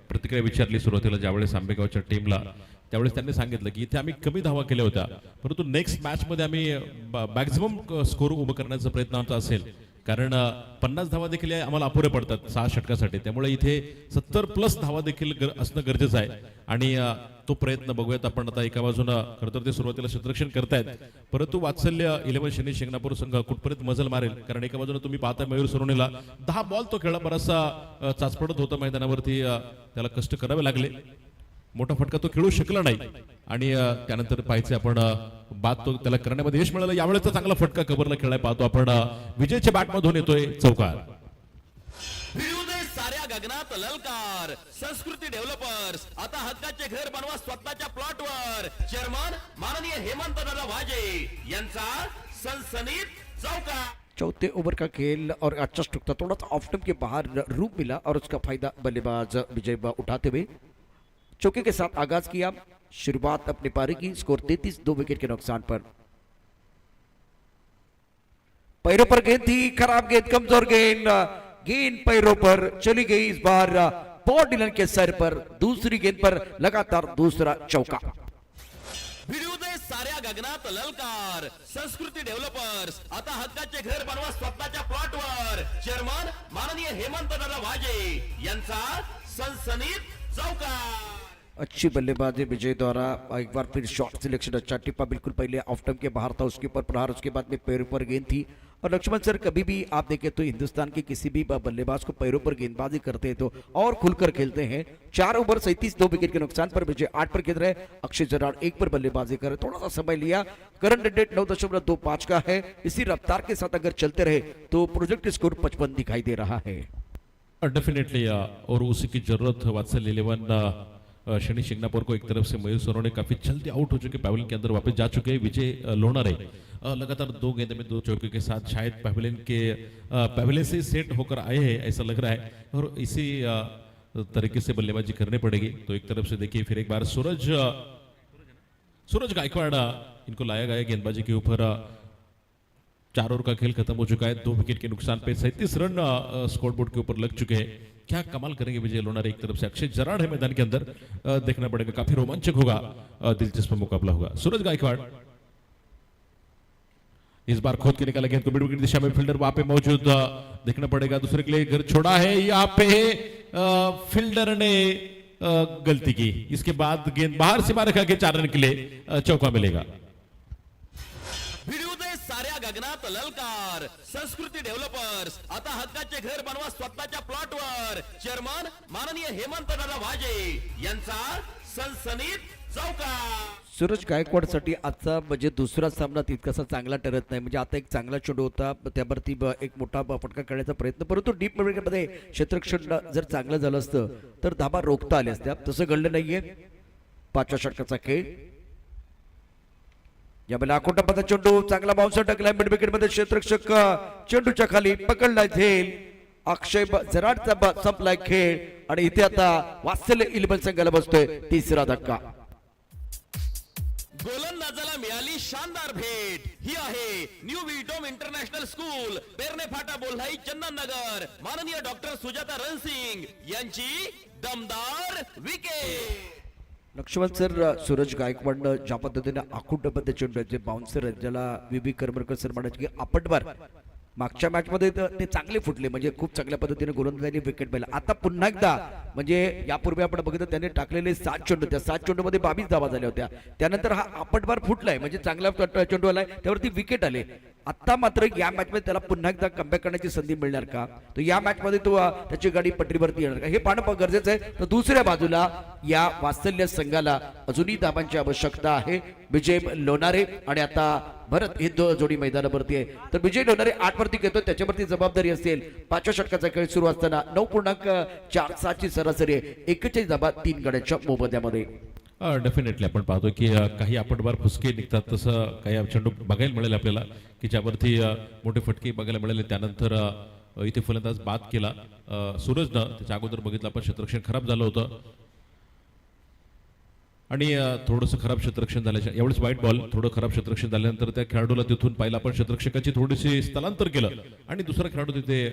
प्रतिक्रिया विचारली सुरुवातीला ज्यावेळेस आंबेगावच्या टीमला, त्यावेळेस त्यांनी सांगितलं की इथे आम्ही कमी धावा केल्या होत्या परंतु नेक्स्ट मॅच मध्ये आम्ही मॅक्झिमम स्कोर उभं करण्याचा प्रयत्न आमचा असेल, कारण 50 धावा देखील आम्हाला अपुरे पडतात 6 षटकासाठी, त्यामुळे इथे 70+ धावा देखील असणं गरजेचं आहे आणि तो प्रयत्न बघूयात आपण। आता एका बाजूनं खरं तर ते सुरुवातीला क्षेत्ररक्षण करतायत परंतु वात्सल्य 11 शनी शिंगणापूर संघ कुठपर्यंत मजल मारेल, कारण एका बाजूने तुम्ही पाहता मयूर सोनवणेला 10 बॉल तो खेळा बराचसा चाचपडत होता मैदानावरती, त्याला कष्ट करावे लागले, मोठा फटका तो खेळू शकला नाही आणि त्यानंतर पाहायचे आपण बाद तो त्याला करण्यामध्ये यश मिळालं। यावेळेचा चांगला फटका कव्हरला खेळाय पाहतो आपण, विजयच्या बॅटमधून येतोय चौकार। साऱ्या गगनात ललकार, संस्कृती डेव्हलपर्स आता हक्काचे घर बनवा स्वतःच्या प्लॉटवर। चेअरमन माननीय हेमंत दादा वाजे यांचा सनसनीत चौकार। चौथे ओवर का खेल और अच्छा स्ट्रोक था, थोड़ा सा ऑफ स्टंप के बाहर रूप मिला और उसका फायदा बल्लेबाज विजय उठाते हुए चौके के साथ आगाज किया। शुरुआत अपनी पारी की। स्कोर 33 2 विकेट के नुकसान पर। पैरों पर गेंद थी, खराब गेंद, कमजोर गेंद, गेंद पैरों पर चली गई। इस बार पॉल डिलन के सर पर दूसरी गेंद पर लगातार दूसरा चौका। भिडू दे साऱ्या गगनात ललकार, संस्कृती डेव्हलपर्स आता हक्काचे घर बनवा स्वतःच्या प्लॉटवर। चेअरमन माननीय हेमंत दादा वाजे यांचा सनसनीत चौकार। अच्छी बल्लेबाजी विजय द्वारा। एक बार फिर शॉट सिलेक्शन अच्छा टिप्पा, बिल्कुल पहले ऑफ स्टंप के बाहर था, उसके ऊपर प्रहार, उसके बाद में पैर पर गेंद थी और लक्ष्मण सर, कभी भी आप देखें तो हिंदुस्तान के किसी भी बल्लेबाज को पैरों पर गेंदबाजी करते हैं तो और खुलकर खेलते हैं। 4 ओवर 37 2 विकेट के नुकसान पर विजय 8 पर खेल रहे। अक्षय जराड़ 1 पर बल्लेबाजी कर रहे, थोड़ा सा समय लिया। करंट रेट 9.25 का है। इसी रफ्तार के साथ अगर चलते रहे तो प्रोजेक्ट स्कोर 55 दिखाई दे रहा है। डेफिनेटली और उसी की जरूरत वात्सल्य 11 शनि शिंगणापुर को एक तरफ से मयूर सोनोने काफी जल्दी आउट हो चुके, पैवेलियन के अंदर वापस जा चुके हैं। विजय लोनारे लगातार 2 गेंद में 2 चौके के साथ शायद पैवेलियन से सेट होकर आए हैं ऐसा लग रहा है, और इसी तरीके से बल्लेबाजी करनी पड़ेगी। तो एक तरफ से देखिए फिर एक बार सूरज गायकवाड़ इनको लाया गया गेंदबाजी के ऊपर। 4 ओवर का खेल खत्म हो चुका है, 2 विकेट के नुकसान पे 37 रन स्कोर बोर्ड के ऊपर लग चुके हैं। क्या कमाल करेंगे विजय लोनारे। एक तरफ से अक्षय जराड़ है मैदान के अंदर, देखना पड़ेगा, काफी रोमांचक होगा, दिलचस्प मुकाबला होगा। सूरज गायकवाड़ इस बार खोद के निकाला गेंद को मिड विकेट दिशा में, फील्डर वहां पे मौजूद, देखना पड़ेगा। दूसरे के लिए घर छोड़ा है, यहाँ पे फील्डर ने गलती की, इसके बाद गेंद बाहर सीमा रेखा के 4 रन के लिए चौका मिलेगा। भिडू दे साऱ्या गगनात ललकार। संस्कृती डेव्हलपर्स, आता हक्काचे घर बनवा स्वतःच्या प्लॉटवर। चेअरमन माननीय हेमंत दादा वाजे यांचा सनसनीत चौकार। सूरज गायकवाडसाठी आजचा म्हणजे दुसरा सामना तितकासा चांगला ठरत नाही। म्हणजे आता एक चांगला चेंडू होता, त्यावरती एक मोठा फटका करण्याचा प्रयत्न, परंतु डीप मिडविकेटमध्ये क्षेत्ररक्षण जर चांगलं झालं असतं तर धाबा रोखता आले असत्या, तसं घडलं नाहीये। 5व्या षटकाचा खेळ, यावेळेला आखोटापदा चेंडू चांगला बाउन्सर टाकला मिडविकेट मध्ये, क्षेत्ररक्षक चेंडूच्या खाली पकडला झेल। अक्षय जराडचा संपलाय खेळ आणि इथे आता वात्सल्य 11 संघाला बसतोय 3रा धक्का। गोलंदाजाला मिळाली शानदार भेट। ही आहे न्यू विटोम इंटरनॅशनल स्कूल, पेरणे फाटा, बोल्हाई, चंदननगर। माननीय डॉक्टर सुजाता रणसिंग यांची दमदार विकेट। लक्ष्मण सर, सूरज गायकवाडनं ज्या पद्धतीने आखूटपद्धतीने चेंडूचे बाउन्सर ज्याला विबी करमरकर सर म्हणायचे की आपटबार, मागच्या मॅच मध्ये ते चांगले फुटले, म्हणजे खूप चांगल्या पद्धतीने गोलंदाजांनी विकेट पाहिला। आता पुन्हा एकदा म्हणजे यापूर्वी आपण बघितलं त्याने टाकलेले 7 चेंडू, त्या 7 चेंडू मध्ये 22 धावा झाल्या होत्या। त्यानंतर हा आपटबार फुटलाय, म्हणजे चांगला चेंडू आलाय, त्यावरती विकेट आले। आता मात्र या मॅच मध्ये त्याला पुन्हा एकदा कमबॅक करण्याची संधी मिळणार का, तो या मॅच मध्ये तो त्याची गाडी पटरीवरती येणार का, हे पाहणं गरजेचं आहे। तर दुसऱ्या बाजूला या वात्सल्य संघाला अजूनही धावांची आवश्यकता आहे। विजय लोनारे आणि आता भरत हे जोडी मैदानावरती आहे। तर विजय लोनारे 8 वरती घेतो, त्याच्यावरती जबाबदारी असेल। 5व्या षटकाचा खेळ सुरू असताना 9.47 ची सरासरी आहे, 41 धावा 3 गड्यांच्या मोबदल्यामध्ये। डेफिनेटली आपण पाहतो की काही आपटबार फुसके निघतात, तसं काही चेंडू बघायला मिळेल आपल्याला की ज्यावरती मोठे फटके बघायला मिळाले। त्यानंतर इथे फलंदाज बाद केला सूरजनं, त्याच्या अगोदर बघितलं आपण क्षेत्ररक्षण खराब झालं होतं आणि थोडंसं खराब क्षेत्ररक्षण झाल्याच्या यावेळेस व्हाईट बॉल, थोडं खराब क्षेत्ररक्षण झाल्यानंतर त्या खेळाडूला तिथून पाहिलं आपण क्षेत्ररक्षकाची थोडीशी स्थलांतर केलं आणि दुसरा खेळाडू तिथे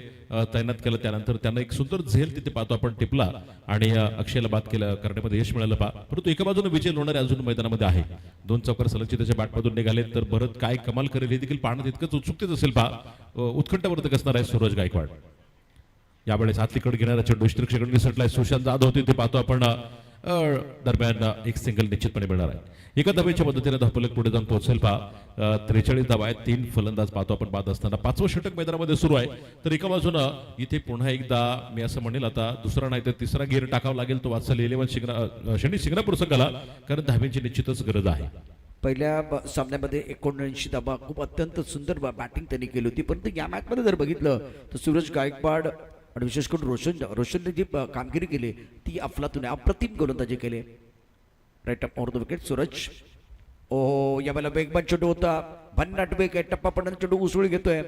तैनात केलं। त्यानंतर त्यांना एक सुंदर झेल तिथे पाहतो आपण टिपला आणि अक्षयला बाद केलं, करण्यामध्ये यश मिळालं परंतु एका बाजूने विजय लोणारे अजून मैदानामध्ये आहे। 2 चौकार सलगचे त्याच्या बॅटमधून निघाले, तर भरत काय कमाल करेल हे देखील पाहणं तितकंच उत्सुकतेच असेल। उत्कंठावर्धक असणार आहे सूरज गायकवाड। यावेळेस हातलीकडे घेणारा चेंडू क्षेत्ररक्षकांनी निसटलाय, सुशांत जाधव तिथे पाहतो आपण, दरम्यान एक सिंगल निश्चितपणे मिळणार आहे। एका धावेच्या मदतीने धावफलक पुढे जाऊन पोहोचेल 43 धावा आहेत, 3 फलंदाज पाहतो आपण बाद असताना 5वं षटक मैदानामध्ये सुरू आहे। तर एका बाजूनं इथे पुन्हा एकदा मी असं म्हणेल आता दुसरा नाही तर तिसरा गिअर टाकावा लागेल, तो वात्सल्य 11 शनी शिंगणापूर संघाला, कारण धाव्यांची निश्चितच गरज आहे। पहिल्या सामन्यामध्ये 79 धावा, खूप अत्यंत सुंदर बॅटिंग त्यांनी केली होती, परंतु या मॅच मध्ये जर बघितलं तर सूरज गायकवाड आणि विशेष करून रोशनने जी कामगिरी केली ती अफलातून आहे, अप्रतिम गोलंदाजी केली। Right up on the wicket Suraj, ओ यावेळेला वेगवान चेंडू होता, भन्नाट वेग आहे, टप्पा पडणारा चेंडू उसळी घेतोय।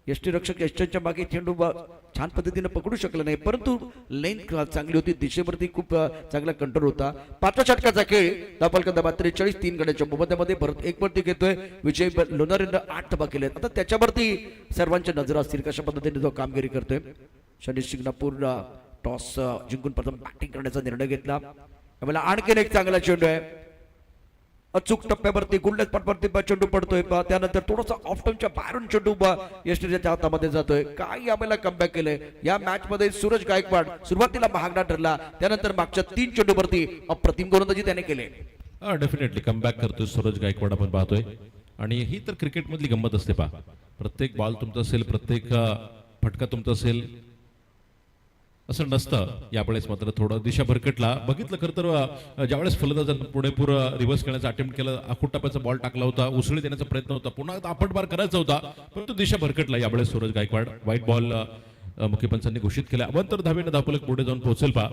यष्टीरक्षक यष्टीच्या मागे चेंडू छान पद्धतीने पकडू शकला नाही, परंतु लेंथ चांगली होती, दिशेवरती खूप चांगला कंट्रोल होता। 5व्या षटकाचा खेळ, धावफलक 43 3 गड्यांच्या मोबदल्यामध्ये भरत 1 वरती घेतोय। विजय लोणारेनं 8 धावा केल्या, आता त्याच्यावरती सर्वांच्या नजर असतील कशा पद्धतीने तो कामगिरी करतोय। शनी शिंगणापूर टॉस जिंकून प्रथम बॅटिंग करण्याचा निर्णय घेतला। यावेळेला आणखीन एक चांगला चेंडू आहे, अचूक टप्प्यावरती गुंडच पटवरती चेंडू पडतोय, त्यानंतर थोडासा ऑफ टर्नच्या बाहेरून चेंडू यष्टीच्या हातामध्ये जातोय। काय यावेळेला कमबॅक केलंय या मॅच मध्ये सूरज गायकवाड, सुरुवातीला महागडा ठरला, त्यानंतर मागच्या 3 चेंडूवरती अप्रतिम गोलंदाजी त्याने केले। डेफिनेटली कमबॅक करतोय सूरज गायकवाड आपण पाहतोय, आणि ही तर क्रिकेट मधली गंमत असते प्रत्येक बॉल तुमचा असेल, प्रत्येक फटका तुमचा असेल असं नसतं. यावेळेस मात्र थोडं दिशा भरकटला. बघितलं खरं तर ज्यावेळेस फलंदाजांनी पुढे रिव्हर्स खेळण्याचा अटेम्प्ट केला, आखूट टप्प्याचा बॉल टाकला होता, उसळी देण्याचा प्रयत्न होता, पुन्हा आपटबार करायचा होता, परंतु दिशा भरकटला. यावेळेस सूरज गायकवाड व्हाईट बॉल मुख्य पंचांनी घोषित केला. अवंतर धावेने धावफलक पुढे जाऊन पोहोचेल पा.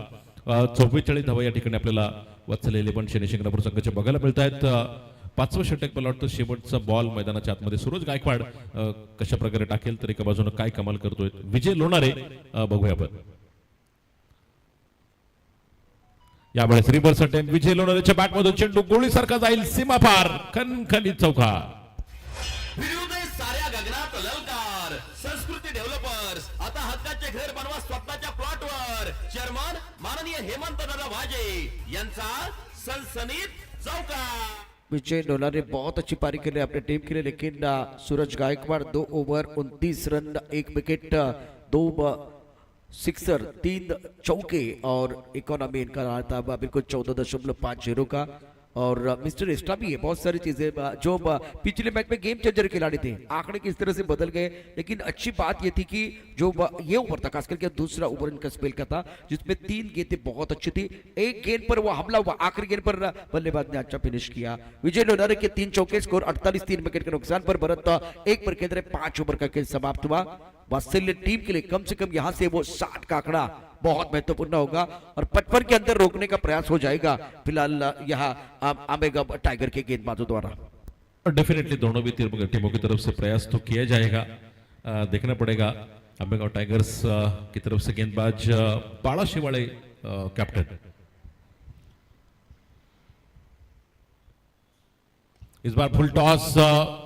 44 धावा या ठिकाणी आपल्याला वत्सल इलेव्हन शनी शिंगणापूर संघाचे बघायला मिळत आहेत. 5वं षटक मला वाटतं शेवटचा बॉल मैदानाच्या आतमध्ये सूरज गायकवाड कशा प्रकारे टाकेल, तर एका बाजूने काय कमाल करतोय विजय लोणारे बघूया आपण. यावेळेस रिव्हर्स अटेम्प्ट विजय लोणारेच्या बॅटमधून चेंडू गोळीसारखा जाईल सीमापार, खणखणीत चौका. विरुद्ध साऱ्या गगनात ललकार. संस्कृती डेव्हलपर्स आता हक्काचे घर बनवा स्वतःच्या प्लॉटवर. चेअरमन माननीय हेमंत दादा वाजे यांचा सनसनीत चौकार. विजय लोनारे बहुत अच्छी पारी के लिए अपने टीम के लिए, लेकिन Suraj Gaikwad 2 over 29 run 1 wicket 2 sixer 3 चौके और इकोनॉमी इनका रहा था बिल्कुल 14.50 का. और मिस्टर एक्स्ट्रा भी है, बहुत सारी चीजें जो पिछले मैच में गेम चेंजर खिलाड़ी थे, आंकड़े किस तरह से बदल गए. लेकिन अच्छी बात ये थी कि जो ये ओवर था, खास करके दूसरा ओवर इनका स्पेल का था, जिसमें 3 गेंदें बहुत अच्छी थी. एक गेंद पर वो हमला हुआ, आखिरी गेंद पर बल्लेबाज ने अच्छा फिनिश किया. विजय लोनारे के 3 चौके, स्कोर 48, 3 विकेट के नुकसान पर. भरत 1 पर केंद्र 5 ओवर का खेल समाप्त हुआ. वात्सल्य टीम के लिए कम से कम यहां से वो 60 का आंकड़ा बहुत महत्वपूर्ण होगा और 55 के अंदर रोकने का प्रयास हो जाएगा फिलहाल यहाँ आमेगा टाइगर के गेंदबाजों द्वारा. डेफिनेटली दोनों भी टीमों की तरफ से प्रयास तो किया जाएगा. देखना पड़ेगा. आंबेगांव टाइगर्स की तरफ से गेंदबाज बाला शिवाड़े कैप्टन. इस बार फुल टॉस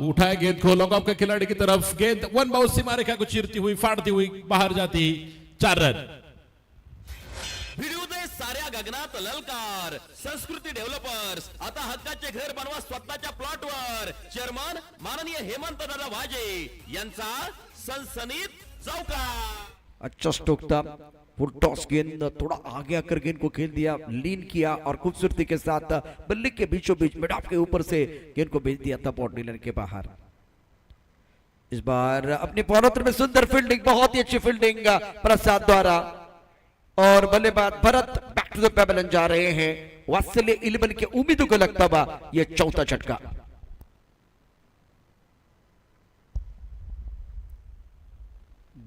उठाए गेंद को लॉन्ग ऑफ के खिलाड़ी की तरफ. गेंद वन बाउंस सीमा रेखा को चीरती हुई, फाड़ती हुई बाहर जाती. 4 रन. विरुद्ध साऱ्या गगनात ललकार. संस्कृती डेव्हलपर्स आता हक्काचे घर बनवा स्वतःच्या प्लॉटवर. चेअरमन माननीय हेमंत दादा वाजे यांचा सनसनीत चौकार. अच्छा स्ट्रोक था. फुल टॉस गेंद थोड़ा आगे आकर गेंद को खेल दिया, लीन किया और खूबसूरती के साथ बल्ले के बीचों बीच मिड ऑफ के ऊपर से गेंद को भेज दिया था बाउंड्री लाइन के बाहर. इस बार अपनी बॉलर में सुंदर फील्डिंग, बहुत ही अच्छी फील्डिंग प्रसाद द्वारा. और बल्लेबाज भरत बैक टू द पेवेलियन जा रहे हैं. वात्सल्य 11 के उम्मीदों को लगता हुआ यह चौथा झटका.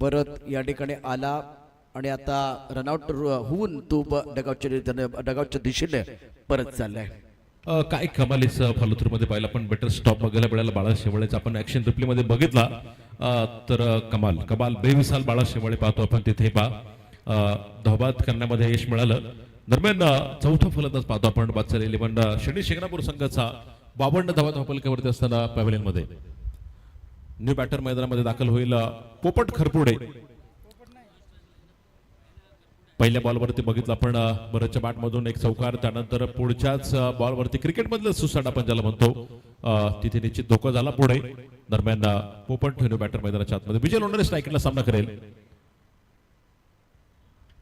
भरत या ठिकाणी आला आणि आता रनआउट होऊन तो डगआउटच्या दिशेने परत चाललाय. काय कमालीच फॉलोथ्रू पाहिलं आपण. बेटर स्टॉप बघायला मिळाला बाळा शेवाळेचा. आपण ऍक्शन रिप्ले मध्ये बघितला तर कमाल बेमिसाल बाळा शेवाळे पाहतो आपण तिथे. धावबाद करण्यामध्ये यश मिळालं. दरम्यान चौथा फलंदाज पाहतो आपण वात्सल इलेव्हन शनी शिंगणापूर संघाचा 52 धावा धावफलकावरती असताना पॅव्हलियन मध्ये. न्यू बॅटर मैदानामध्ये दाखल होईल पोपट खरपुडे. पहिल्या बॉलवरती बघितलं आपण भरतच्या बॅटमधून एक चौकार. त्यानंतर पुढच्याच बॉलवरती क्रिकेटमधलं सुसाट आपण ज्याला म्हणतो तिथे निश्चित धोका झाला पुढे. दरम्यान पोपट न्यू बॅटर मैदानाच्या आतमध्ये विजय लोणारे स्ट्रायकिंगला सामना करेल.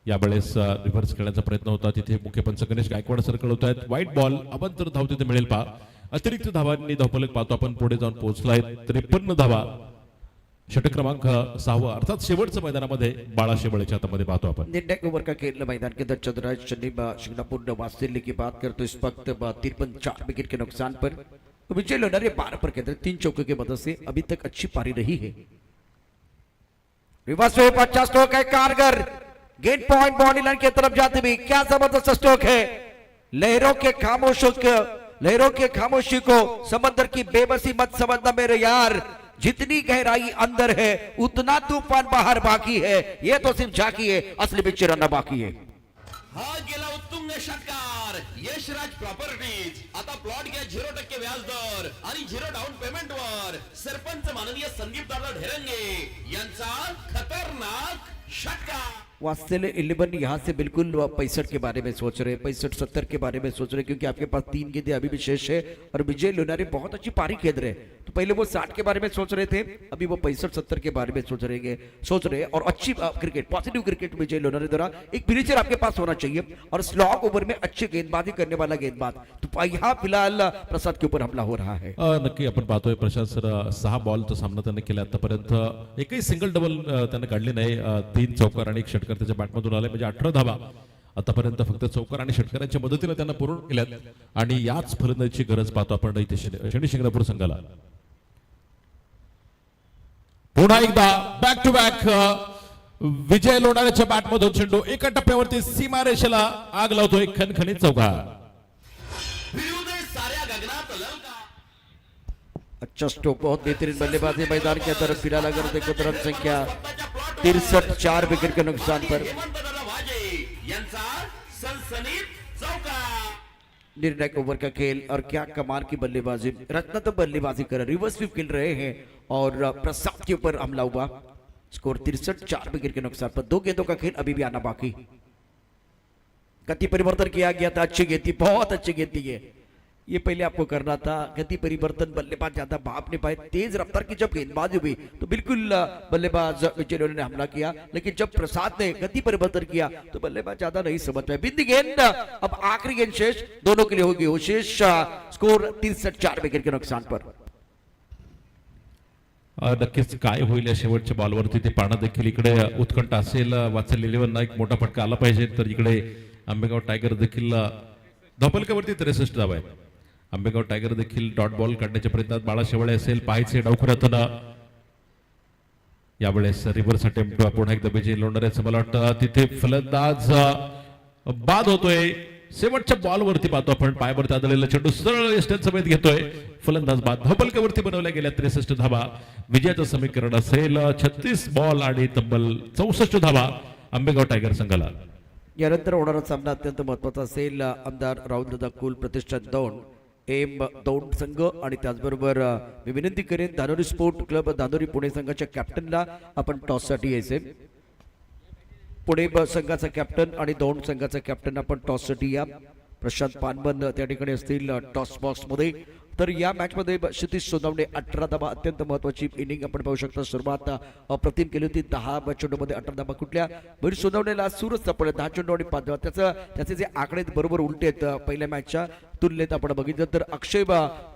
यावेळेस रिव्हर्स खेळण्याचा प्रयत्न होता, तिथे मुख्य पंच गणेश गायकवाड सर्कल होत आहेत. व्हाईट बॉल अवंतर धाव तिथे मिळेल पा. अतिरिक्त धावांनी धावफलक पाहतो आपण पुढे जाऊन पोहोचलाय. 53 धावा. षटक क्रमांक 6 अर्थात शेवटच्या मैदानामध्ये बाळा शेवाळेच्या हातामध्ये पाहतो आपण. निर्णायक ओवर का खेल मैदान के अंदर चल रहा है. शनि शिंगणापुर वात्सल्य की बात करते तो इस वक्त 53 4 विकेट के नुकसान पर. विजय लोनारे 12 पर केंद्र 3 चौके की मदद से अभी तक अच्छी पारी रही है. रिवर्स में 50 स्ट्रोक है कारगर. गेट पॉइंट बाउंड्री लाइन की तरफ जाते भी क्या जबरदस्त स्ट्रोक है. लहरों के खामोशी को समंदर की बेबसी मत समझना मेरे यार. जितनी गहराई अंदर है उतना तूफान बाहर बाकी है. ये तो सिर्फ झाकी है, असली पिक्चर रन बाकी है. हा गेला उत्तुंग षटकार. यशराज प्रॉपर्टीज आता प्लॉट घ्या 0% व्याजदर आणि 0 डाऊन पेमेंट वर. सरपंच माननीय संदीप दादा ढेरंगे यांचा खतरनाक षटकार. वात्सल्य 11 यहाँ से बिल्कुल 65 के बारे में सोच रहे, 65-70 के बारे में सोच रहे, क्योंकि आपके पास 3 गेंदें अभी भी शेष है और विजय लोनारे बहुत अच्छी पारी खेल रहे. तो तो पहले वो 60 के बारे में सोच रहे थे, अभी वो 65-70 के बारे में सोच रहे हैं। और अच्छी क्रिकेट, पॉजिटिव क्रिकेट विजय लोनारे द्वारा एक फिनिशर आपके पास होना चाहिए और स्लॉग ओव्हर में अच्छी गेंदबाजी करने वाला गेंदबाज। तो यहाँ फिलहाल प्रसाद के ऊपर हमला हो रहा है। नक्की आपण पाहतोय प्रशांत सर 6 बॉलचा सामना त्याने केला आतापर्यंत, एकही सिंगल डबल त्याने काढली नाही, 3 चौकार आणि 1 षटकार त्याच्या बॅटमधून आले, म्हणजे 18 धावा आतापर्यंत फक्त चौकार आणि षटकारांच्या मदतीने त्यांना पूर्ण केल्यात आणि याच फलंदाजीची गरज पाहतो आपण इथे शनी शिंगणापूर संघाला। पुन्हा एकदा बॅक टू बॅक विजय लोणाऱ्याच्या बॅटमधून चेंडू एका टप्प्यावरती सीमारेषेला आग लावतोय, खणखणीत चौकार। विरुद्ध साऱ्या गगनात ललका अच्छा स्ट्रोक, बहुत बेहतरीन बल्लेबाजी मैदान के अंदर फिलहाल अगर देखो तो रन संख्या 63, 4 विकेट के नुकसान पर हेमंतदादा वाजे यांचा सनसनीत चौकार। निर्णायक ओवर का खेल और क्या कमाल की बल्लेबाजी, रत्न तो बल्लेबाजी कर रिवर्स स्वीप खेल रहे हैं और प्रसाद के ऊपर हमला हुआ। स्कोर 63, 4 विकेट के नुकसान पर 2 गेंदों का खेल अभी भी आना बाकी। गति परिवर्तन किया गया था, अच्छी गेंद थी, बहुत अच्छी गेंद थी ये पहले आपको करना था। गति परिवर्तन, बल्लेबाज ज्यादा भाप नहीं पाए, तेज रफ्तार की जब गेंदबाजी हुई तो बिल्कुल बल्लेबाज विजय लोनारे ने हमला किया, लेकिन जब प्रसाद ने गति परिवर्तन किया तो बल्लेबाज ज्यादा नहीं समझ पाए। बिंदी गेंद, अब आखिरी गेंद शेष, दोनों के लिए होगी वो शेष। स्कोर 63, 4 विकेट के नुकसान पर। नक्कीच काय होईल या शेवटच्या बॉलवरती ते पाहणं देखील इकडे उत्कंठ असेल। वात्सल इलेव्हनला एक मोठा फटका आला पाहिजे, तर इकडे आंबेगाव टायगर देखील धोपलकावरती 63 धावा आहे। आंबेगाव टायगर देखील डॉट बॉल काढण्याच्या प्रयत्नात बाळा शेवाळे असेल, पाहायचे डावखुऱ्यातून यावेळेस रिव्हर्स अटेम्प्ट पुन्हा एकदा विजय लोणाऱ्याचं मला वाटतं तिथे फलंदाज बाद होतोय। शेवटच्या बॉलवरती पाहतो आपण पायावरती आदळलेला चेंडू सरळ यष्टन समेत घेतोय, फलंदाज बाद। धोपलकावरती बनवल्या गेल्या 63 धावा, विजयाचं समीकरण असेल 36 बॉल आणि तब्बल 64 धावा आंबेगाव टायगर संघाला। यानंतर होणारा सामना अत्यंत महत्वाचा असेल। आमदार राहुलदादा कुल प्रतिष्ठान दौंड एम दौंड संघ आणि त्याचबरोबर मी विनंती करेन धानोरी स्पोर्ट क्लब धानोरी पुणे संघाच्या कॅप्टनला आपण टॉससाठी यायचे। पुणे संघाचा कॅप्टन आणि दौंड संघाचा कॅप्टन आपण टॉससाठी या। प्रशांत पानबंद त्या ठिकाणी असतील टॉस बॉक्स मध्ये। तर या मॅच मध्ये क्षितिज सोनवणे 18 धाबा, अत्यंत महत्वाची इनिंग आपण पाहू शकता। सुरुवात अप्रतिम केली होती, 10 चेंडूमध्ये 18 धाबा कुठल्या बरी सोनवणेला सूरज सापडले 10 चेंडू आणि 5 धाबा। त्याचे जे आकडे बरोबर उलटे आहेत पहिल्या मॅचच्या तुलनेत आपण बघितलं तर अक्षय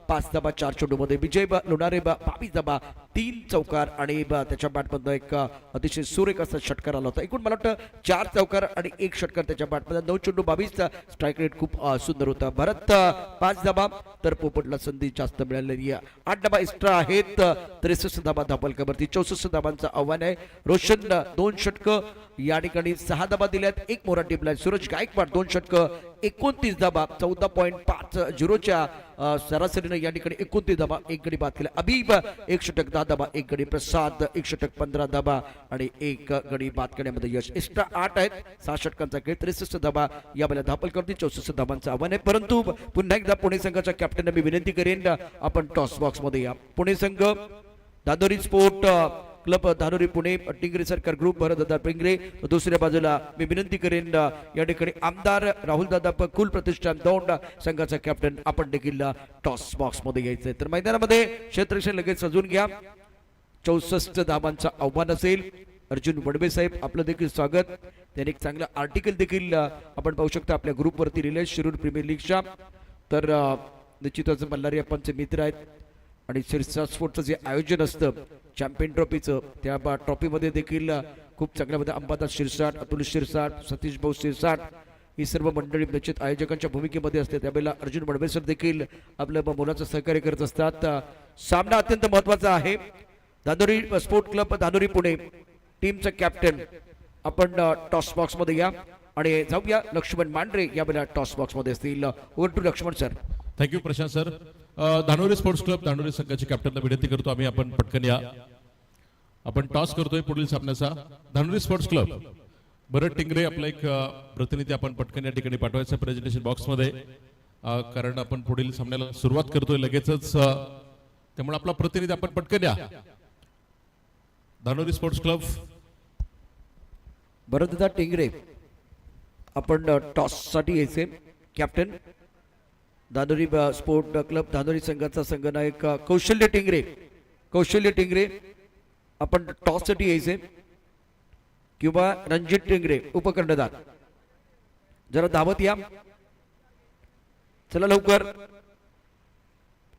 5 धाबा 4 चेंडूमध्ये, विजय लोणारे 22 धाबा 3 चौकार आणि त्याच्या बॅटमधून एक अतिशय सुरेख असा षटकार आला होता। एकूण मला वाटतं 4 चौकार आणि 1 षटकार त्याच्या बॅटमध्ये, 9 चेंडू 22 स्ट्राईक रेट खूप सुंदर होता। भरत 5 धाबा, तर पोपटला संधी जास्त मिळालेली आहे। 8 धाबा एक्स्ट्रा आहेत, 63 धाबा धापलकावरती 64 धाबांचं आव्हान आहे। रोशन 2 षटकं या ठिकाणी 6 धाबा दिल्यात, 1 मोरा टिपलाय। सूरज गायकवाड 2 षटकं 29 धाबा 14.50च्या सरासरीने या ठिकाणी 29 धाबा, 1 गडी बाद केला। अबीब 1 षटक 10 धाबा, 1 गडी। प्रसाद 1 षटक 15 धाबा आणि 1 गडी बाद करण्यामध्ये यश। एक्स्ट्रा 8 आहेत, 6 षटकांचा खेळ, 63 धाबा या वेळेला धापलकरती 64 धाबांचं आव्हान आहे। परंतु पुन्हा एकदा पुणे संघाच्या कॅप्टनला मी विनंती करेन आपण टॉस बॉक्स मध्ये या। पुणे संघ दादोरी स्पोर्ट क्लब धानोरी पुणे टिंगरे सरकार ग्रुप भरतदादा पिंगरे, तो दुसऱ्या बाजूला मी विनंती करेन या ठिकाणी आमदार राहुल दादा कुल प्रतिष्ठान दौंड संघाचा कॅप्टन आपण देखील टॉस बॉक्स मध्ये यायचंय। तर मैदानामध्ये क्षेत्ररक्षण लगेच सजून घ्या, 64 धाबांचा आव्हान असेल। अर्जुन वडबे साहेब आपलं देखील स्वागत, त्यांनी एक चांगलं आर्टिकल देखील आपण पाहू शकता आपल्या ग्रुपवरती लिहिलंय शिरूर प्रीमियर लीगच्या। तर निश्चितच मल्हारी आपणचे मित्र आहेत आणि स्पोर्टचं जे आयोजन असतं चॅम्पियन ट्रॉफीचं, त्या ट्रॉफीमध्ये देखील खूप चांगल्या मध्ये अंबादास शिरसाट, अतुल शिरसाट, सतीश भाऊ शिरसाट ही सर्व मंडळी निश्चित आयोजकांच्या भूमिकेमध्ये असते। त्यावेळेला अर्जुन वडबे देखील आपलं मोलाचं सहकार्य करत असतात। सामना अत्यंत महत्वाचा आहे। धानोरी स्पोर्ट क्लब धानोरी पुणे टीमचं कॅप्टन आपण टॉस बॉक्स मध्ये या आणि जाऊया। लक्ष्मण मांढरे यावेळेला टॉस बॉक्स मध्ये असतील। Over to Laxman sir. Thank you Prashant sir. Dhanori sports club Dhanori संघाच्या कॅप्टनला विनंती करतो आम्ही आपण पटकन या। आपण टॉस करतोय पुढील सामन्याचा। धानोरी स्पोर्ट्स क्लब भरत टिंगरे आपला एक प्रतिनिधी आपण पटकन या ठिकाणी पाठवायचा प्रेझेंटेशन बॉक्स मध्ये, कारण आपण पुढील सामन्याला सुरुवात करतोय लगेचच, त्यामुळे आपला प्रतिनिधी आपण पटकन या। धानोरी स्पोर्ट्स क्लब भरतदा टिंगरे आपण टॉस साठी यायचे captain. Dhanori sport club Dhanori संघाचा संघनायक कौशल्य टिंगरे आपण टॉससाठी यायचे किंवा रणजित टिंगरे उपकर्णधार जरा धावत या चला लवकर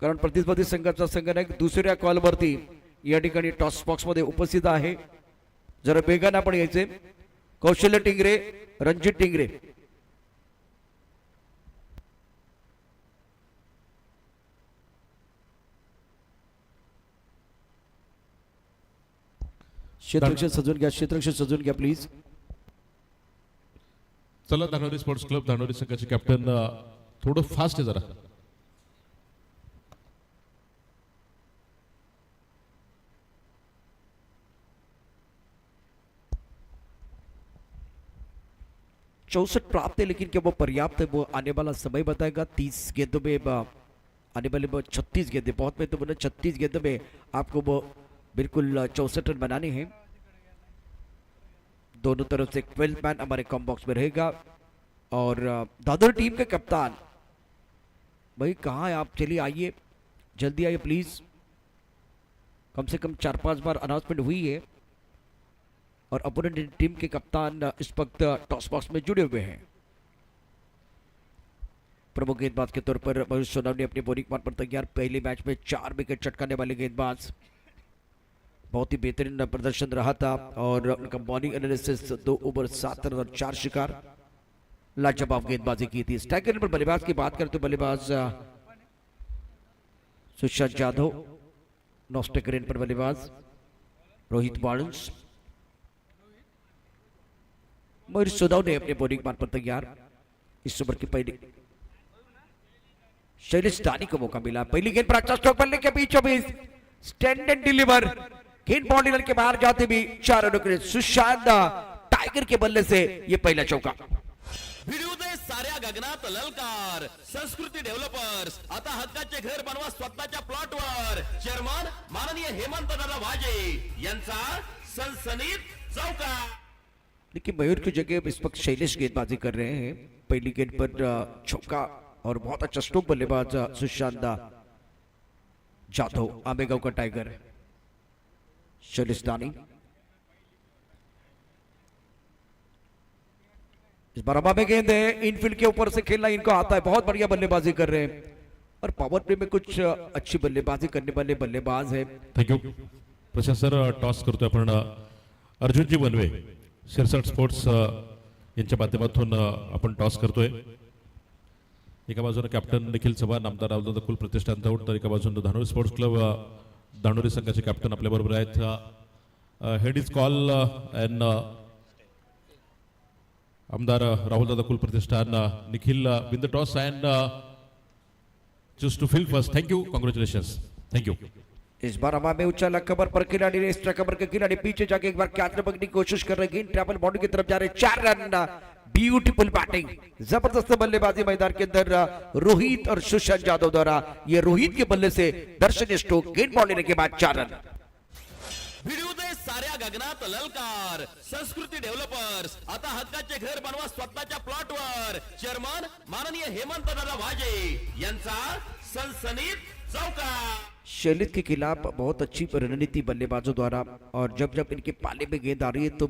कारण प्रतिस्पर्धी संघाचा संघनायक दुसऱ्या कॉलवरती या ठिकाणी टॉस बॉक्स मध्ये उपस्थित आहे जरा वेगाने आपण यायचे कौशल्य टिंगरे रणजित टिंगरे क्षेत्ररक्षण सजून घ्या प्लीज चला धानोरी स्पोर्ट्स क्लब धानोरी संघाचे कॅप्टन थोडं फास्ट आहे जरा चौसठ प्राप्त है लेकिन क्या वो पर्याप्त है वो आने वाला समय बताएगा 30 गेंदों में आने वाले 36 गेंदें बहुत में तो बोले 36 गेंदों में आपको वो बिल्कुल 64 रन बनाने हैं दोनों तरफ से 12 मैन हमारे कॉम बॉक्स में रहेगा और दादर टीम के कप्तान भाई कहाँ है आप चलिए आइए जल्दी आइए please come say come 4-5 bar announcement हुई है और अपोनेंट टीम के कप्तान इस वक्त टॉस बॉक्स में जुड़े हुए हैं प्रमुख गेंदबाज के तौर पर मयूर सोनावने अपने बॉलिंग मान पर तैयार पहले मैच में 4 विकेट चटकाने वाले गेंदबाज बहुत ही बेहतरीन प्रदर्शन रहा था और उनका बॉलिंग एनालिसिस 2 ओवर 7 रन और 4 शिकार लाजवाब गेंदबाजी की थी स्ट्राइकर पर बल्लेबाज की बात करें तो बल्लेबाज सुशांत जाधव नॉस्टेक रेन पर बल्लेबाज रोहित बालंस मयूर सोनाव ने अपने बॉलिंग मान पर तैयार इस ओवर की पहली शैलेश दानी को मौका मिला पहली गेंद पर अच्छा स्ट्रोक बल्ले के बीचों बीच स्टैंड एंड डिलीवर गेंद बाउंड्री के बाहर जाते भी 4 रनों के लिए सुशांत टाइगर के बल्ले से ये पहला चौका भिडू दे साऱ्या गगनात ललकार संस्कृती डेव्हलपर्स आता हक्काचे घर बनवा स्वतःच्या प्लॉटवर चेअरमन माननीय हेमंत दादा वाजे यांचा सनसनीत चौका देखिए मयूर की जगह इस वक्त शैलेश गेंदबाजी कर रहे हैं पहली गेंद पर चौका और बहुत अच्छा स्ट्रोक बल्लेबाज सुशांत जाधव आंबेगांव का टाइगर शैलेश दानी इस बार हवा में गेंद है इनफील्ड के ऊपर से खेलना इनको आता है बहुत बढ़िया बल्लेबाजी कर रहे हैं और पावर प्ले में कुछ अच्छी बल्लेबाजी करने वाले बल्लेबाज है थँक्यू प्रशांत सर टॉस करतोय आपण अर्जुनजी बनवे शिरसाट स्पोर्ट्स यांच्या माध्यमातून आपण टॉस करतोय एका बाजूने कॅप्टन निखिल चव्हाण आमदार राहुल कुल प्रतिष्ठान दौड तर एका बाजूने धानोरी स्पोर्ट्स क्लब धानोरी संघाचे कॅप्टन आपल्या बरोबर आहेत हेड इज कॉल अँड आमदार राहुल दादा Kul Pratishthan Nikhil win the toss and choose to field first thank you congratulations thank you इस बार हवा में उछाला कमर पर खिलाड़ी ने एक्स्ट्रा कमर के खिलाड़ी पीछे जाके एक बार कैच पकड़ने की कोशिश कर रहे हैं ट्रैवल बाउंड्री की तरफ जा रहे 4 रन ब्यूटीफुल बैटिंग जबरदस्त बल्लेबाजी मैदान के अंदर रोहित और सुशांत जाधव द्वारा ये रोहित के बल्ले से दर्शनीय स्ट्रोक गेंद बाउंड्री के बाद 4 रन भिडू दे साऱ्या गगनात ललकार संस्कृती डेव्हलपर्स आता हक्काचे घर बनवा स्वतःच्या प्लॉटवर चेअरमन माननीय हेमंत दादा वाजे यांचा सनसनीत चौका शैलित के खिलाफ बहुत अच्छी रणनीति बल्लेबाजों द्वारा और जब जब इनके पाले में गेंद आ रही है तो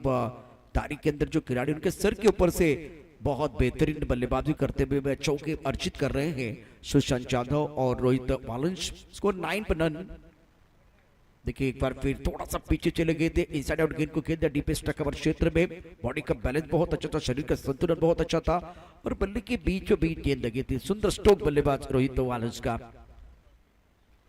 तारीख के अंदर जो खिलाड़ी उनके सर के ऊपर से बहुत बेहतरीन बल्लेबाजी करते हुए चौके अर्जित कर रहे हैं सुशांत जाधव और रोहित बालंस स्कोर 9 पर नन देखिए एक बार फिर थोड़ा सा पीछे चले गए थे इनसाइड आउट गेंद को खेल दिया डीपेस्ट कवर क्षेत्र में बॉडी का बैलेंस बहुत अच्छा था शरीर का संतुलन बहुत अच्छा था और बल्ले के बीचों बीच गेंद लगी थी सुंदर स्ट्रोक बल्लेबाज रोहित बालंस का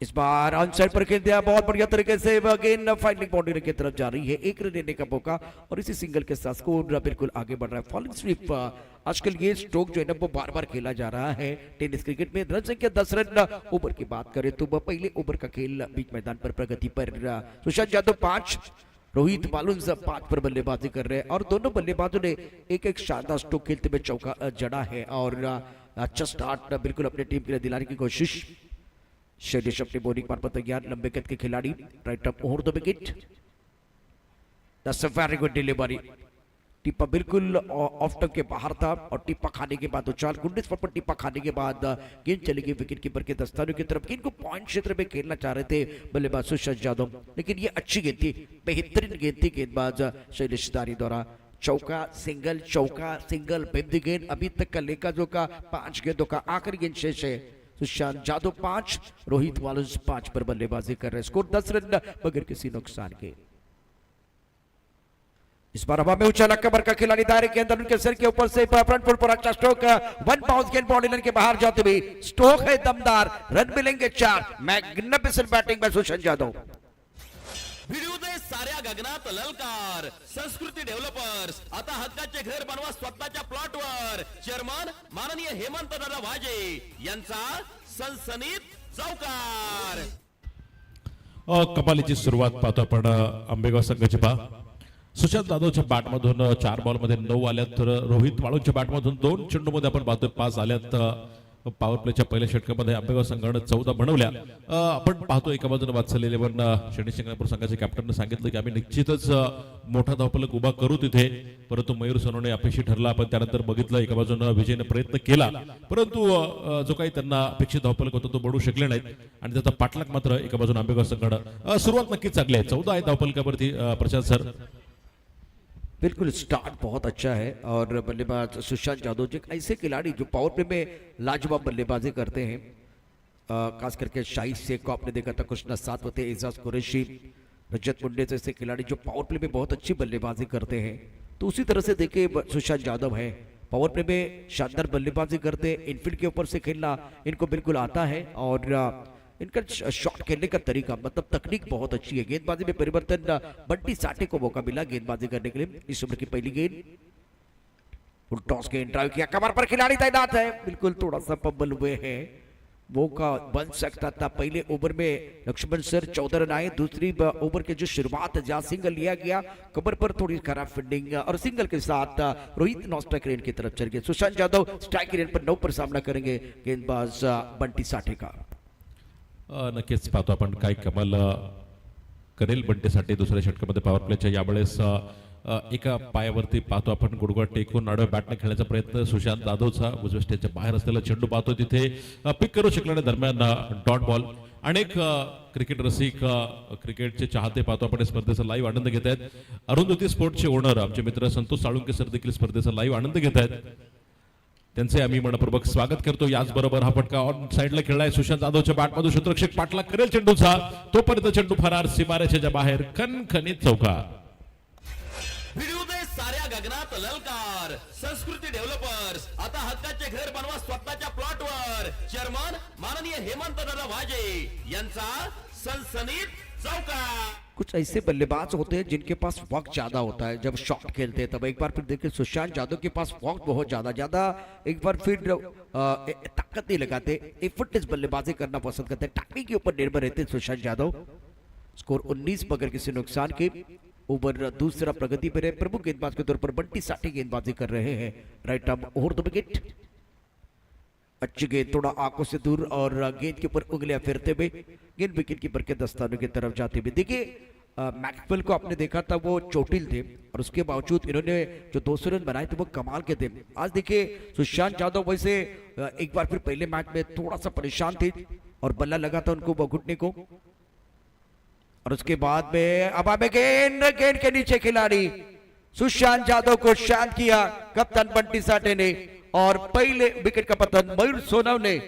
इस बार ऑन साइड पर खेल दिया बहुत बढ़िया तरीके से गेंद फाइनलिंग बाउंड्री की तरफ जा रही है 1 रन लेने का मौका और इसी सिंगल के साथ स्कोर बिल्कुल आगे बढ़ रहा है फॉलिंग स्वीप आजकल ये स्ट्रोक जो है ना वो बार बार खेला जा रहा है टेनिस क्रिकेट में रन संख्या 10 रन ओवर की बात करें तो पहले ओवर का खेल बीच मैदान पर प्रगति पर सुशांत यादव 5 रोहित बालुंस 5 पर बल्लेबाजी कर रहे हैं और दोनों बल्लेबाजों ने एक शानदार स्ट्रोक खेलते हुए चौका जड़ा है और अच्छा स्टार्ट बिल्कुल अपनी टीम के लिए दिलाने की कोशिश शैलेश अपनी बॉलिंग पर तैयार लंबे कद के खिलाड़ी right up over the wicket that's a very good delivery टिप्पा बिल्कुल ऑफ स्टंप के बाहर था और टिप्पा खाने के बाद उछाल गुंडे स्पॉट पर टिप्पा खाने के बाद गेंद चली गई विकेट कीपर के दस्तानों की तरफ। गेंद को पॉइंट क्षेत्र में खेलना चाह रहे थे बल्लेबाज सुशांत यादव, लेकिन ये अच्छी गेंद थी, बेहतरीन गेंद थी गेंदबाज शैलेश दारी द्वारा। चौका सिंगल बेंदी गेंद। अभी तक का लेखा जो का 5 गेंदों का आखिरी गेंद शेष है। सुशांत यादव 5, रोहित वालंस 5 पर बल्लेबाजी कर रहे हैं। स्कोर 10 रन बगैर किसी नुकसान के। इस बार हवा में उछाला कमर का खिलाड़ी दायरे के अंदर, उनके सिर के ऊपर से फ्रंट फुट पर अच्छा स्ट्रोक, वन बाउंस गेंद बॉडी लाइन के बाहर जाते हुए स्ट्रोक है दमदार, रन मिलेंगे 4। मैग्निफिसेंट बैटिंग में सुशांत यादव। भिडू दे साऱ्या गगनात ललकार। संस्कृती डेव्हलपर्स आता हक्काचे घर बनवा स्वतःच्या प्लॉटवर। चेअरमन माननीय हेमंत दादा वाजे यांचा सनसनीत चौकार। कमालीची सुरुवात पाहतो आपण आंबेगाव संघाची पहा। सुशांत जाधवच्या बॅटमधून 4 बॉलमध्ये 9 आल्यात, तर रोहित वाळूंच्या बॅटमधून 2 चेंडूमध्ये आपण पाहतोय 5 आल्यात। पॉवर प्लेच्या पहिल्या षटकामध्ये आंबेगाव संघानं 14 बनवल्या। आपण पाहतो एका बाजूने वात्सल्य 11 शनी शिंगणापूर संघाचे कॅप्टनने सांगितलं की आम्ही निश्चितच मोठा धावफलक उभा करू तिथे, परंतु मयूर सोनवणे अपेक्षित ठरला। आपण त्यानंतर बघितलं एका बाजूने विजयने प्रयत्न केला, परंतु जो काही त्यांना अपेक्षित धावफलक होता तो बनवू शकले नाहीत आणि त्याचा पाठलाग मात्र एका बाजूने आंबेगाव संघानं सुरुवात नक्कीच चांगली आहे। 14 आहे धावफलकावरती प्रशांत सर। बिल्कुल स्टार्ट बहुत अच्छा है और बल्लेबाज सुशांत यादव जी ऐसे खिलाड़ी जो पावर प्ले में लाजवाब बल्लेबाजी करते हैं, खास करके शाहिद शेख को आपने देखा था, कृष्णा सातवते, एजाज कुरैशी, रजत मुंडे जैसे खिलाड़ी जो पावर प्ले में बहुत अच्छी बल्लेबाजी करते हैं। तो उसी तरह से देखिए सुशांत यादव है, पावर प्ले में शानदार बल्लेबाजी करते हैं, इनफील्ड के ऊपर से खेलना इनको बिल्कुल आता है और इनका शॉट खेलने का तरीका मतलब तकनीक बहुत अच्छी है। गेंदबाजी में परिवर्तन, बंटी साठे को मौका मिला गेंदबाजी करने के लिए। इस ओवर की पहली गेंद, फुल टॉस गेंद ड्राइव किया, कमर पर खिलाड़ी तैनात है, बिल्कुल थोड़ा सा पब्बल हुए हैं, मौका बन सकता था। पहले ओवर में लक्ष्मण सर 14 रन आए, दूसरी ओवर के जो शुरुआत है जहां सिंगल लिया गया, कमर पर थोड़ी खराब फील्डिंग और सिंगल के साथ रोहित नौ स्ट्राइक रेंज की तरफ चल गए। सुशांत यादव स्ट्राइक रेंज पर 9 पर सामना करेंगे गेंदबाज बंटी साठे का। नक्कीच पाहतो आपण काय कमाल करेल बंटीसाठी दुसऱ्या षटकामध्ये पॉवर प्लेच्या यावेळेस एका पायावरती पाहतो आपण गुडघा टेकून आडव्या बॅटने खेळण्याचा प्रयत्न सुशांत जाधवचा। उजव्या स्टेजच्या बाहेर असलेला चेंडू पाहतो तिथे पिक करू शकल्याने दरम्यान डॉट बॉल। अनेक क्रिकेट रसिक क्रिकेटचे चाहते पाहतो आपण स्पर्धेचा लाईव्ह आनंद घेत आहेत। अरुंधती स्पोर्ट्सचे ओनर आमचे मित्र संतोष साळुंके सर देखील स्पर्धेचा लाईव्ह आनंद घेत आहेत, त्यांचे आम्ही मनपूर्वक स्वागत करतो। याचबरोबर हा फटका ऑन साइडला खेळलाय सुशांत जाधवच्या बॅटमधून, क्षेत्ररक्षक पाठलाग करेल चेंडूचा, तोपर्यंत चेंडू फरार सीमारेषेच्या बाहेर, खणखणीत चौकार। भिडू दे साऱ्या गगनात ललकार। संस्कृती डेव्हलपर्स आता हक्काचे घर बनवा स्वतःच्या प्लॉटवर। चेअरमन माननीय हेमंत दादा वाजे यांचा सनसनीत चौकार। कुछ ऐसे बल्लेबाज होते हैं जिनके पास वक्त ज्यादा होता है जब शॉट खेलते हैं, तब एक बार फिर देखिए सुशांत यादव के पास वक्त बहुत ज्यादा एक बार फिर ताकत नहीं लगाते, एफर्टलेस बल्लेबाजी करना पसंद करते हैं, टाइमिंग के ऊपर निर्भर रहते हैं सुशांत यादव। स्कोर 19 बगैर किसी नुकसान के। ओवर दूसरा प्रगति पर है, प्रमुख गेंदबाज के तौर पर बंटी साठे गेंदबाजी कर रहे हैं। Right arm over the wicket, अच्छी गेंद थोड़ा आंखों से दूर और गेंद के ऊपर उंगलियां फेरते हुए गेंद विकेट कीपर के दस्तानों की तरफ जाते हुए। देखिए मैक्सवेल को आपने देखा था वो चोटिल थे और उसके बावजूद इन्होंने जो 200 रन बनाए थे वो कमाल के थे। आज देखिए सुशांत यादव वैसे एक बार फिर पहले मैच में थोड़ा सा परेशान थे और बल्ला लगा था उनको घुटने को, और उसके बाद में अब हमें गेंद के नीचे खिलाड़ी सुशांत यादव को शांत किया कप्तान बंटी साठे ने, और पहले विकेट का पतन मयूर सोनवने,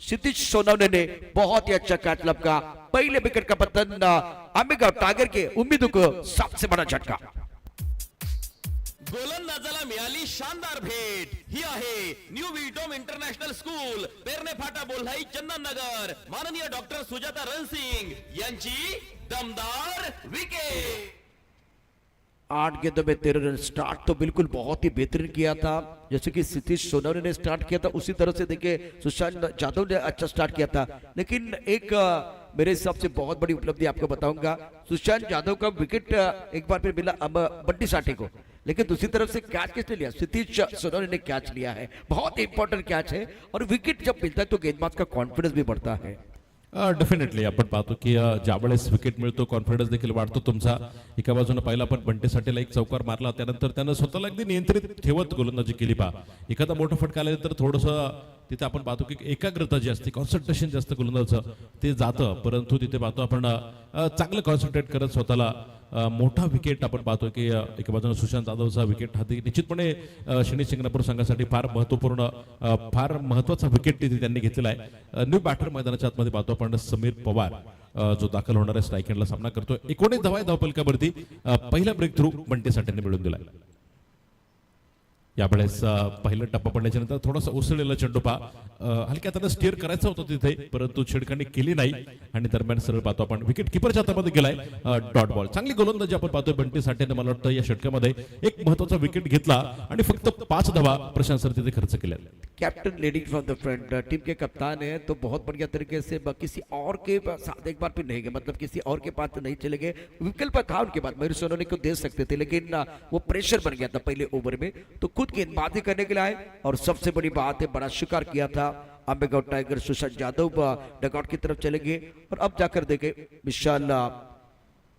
क्षितिज सोनवने ने बहुत ही अच्छा कैच लपका। पहले विकेट का पतन आंबेगाव टायगर के उम्मीदों को सबसे बड़ा झटका। गोलंदाजाला मिळाली शानदार भेट। ही आहे न्यू विटोम इंटरनॅशनल स्कूल, पेरणे फाटा, बोल्हाई, चंदननगर। माननीय डॉक्टर सुजाता रणसिंग यांची दमदार विकेट। 8 गेंदों में 13 रन। स्टार्ट तो बिल्कुल बहुत ही बेहतरीन किया था, जैसे कि सतीश सोनवणे ने स्टार्ट किया था उसी तरह से देखिए सुशांत यादव ने अच्छा स्टार्ट किया था। लेकिन एक मेरे हिसाब से बहुत बड़ी उपलब्धि आपको बताऊंगा, सुशांत यादव का विकेट एक बार फिर मिला अब बंटी साठे को, लेकिन दूसरी तरफ से कैच किसने लिया? सतीश सोनवणे ने कैच लिया है, बहुत इंपॉर्टेंट कैच है। और विकेट जब मिलता है तो गेंदबाज का कॉन्फिडेंस भी बढ़ता है। डेफिनेटली आपण पाहतो की ज्यावेळेस विकेट मिळतो कॉन्फिडन्स देखील वाढतो तुमचा. एका बाजूने पहिला पण बंटेसाठीला एक चौकार मारला, त्यानंतर त्यानं स्वतःला अगदी नियंत्रित ठेवत गोलंदाजी केली पहा. एखादा मोठा फटका आल्यानंतर थोडंसं तिथे आपण पाहतो की एकाग्रता जी असते, कॉन्सन्ट्रेशन जास्त गोलंदाजाचं ते जातं, परंतु तिथे पाहतो आपण चांगलं कॉन्सन्ट्रेट करत स्वतःला मोठा विकेट आपण पाहतो की एका बाजूने सुशांत जाधवचा विकेट हा निश्चितपणे शनी शिंगणापूर संघासाठी फार महत्वपूर्ण फार महत्वाचा विकेट तिथे त्यांनी घेतलेला आहे. न्यू बॅटर मैदानाच्या आतमध्ये पाहतो आपण समीर पवार जो दाखल होणाऱ्या स्ट्राईक एंडला सामना करतोय. 19 धावा धावपलकावरती पहिला ब्रेक थ्रू बंटे साठेने मिळून दिलाय. यावेळेस पहिला टप्पा पडल्याच्या नंतर थोडासा उसळलेला चेंडू हलक्या त्याला स्टीअर करायचा होता तिथे, परंतु छिडकांनी केली नाही आणि दरम्यान सरळ पाहतो आपण विकेट किपरच्या हातामध्ये गेलाय. डॉट बॉल चांगली गोलंदाजी आपण पाहतोय बंटी साठेने. मला वाटतं या षटकामध्ये एक महत्वाचा विकेट घेतला आणि फक्त 5 धावा प्रशांत सर तिथे खर्च केल्या. Captain leading from the front, team के कप्तान है तो बहुत बढ़िया तरीके से किसी और के साथ एक बार भी नहीं गए, मतलब किसी और के पास नहीं चले गए. विकल्प था उनके पास, मयूर सोनोने को दे सकते थे लेकिन वो प्रेशर बन गया था पहले ओवर में, तो खुद गेंदबाजी करने के लिए आए. और सबसे बड़ी बात है, बड़ा शिकार किया था आंबेगांव टाइगर सुशांत यादव डगआउट की तरफ चले गए. और अब जाकर देखे विशाल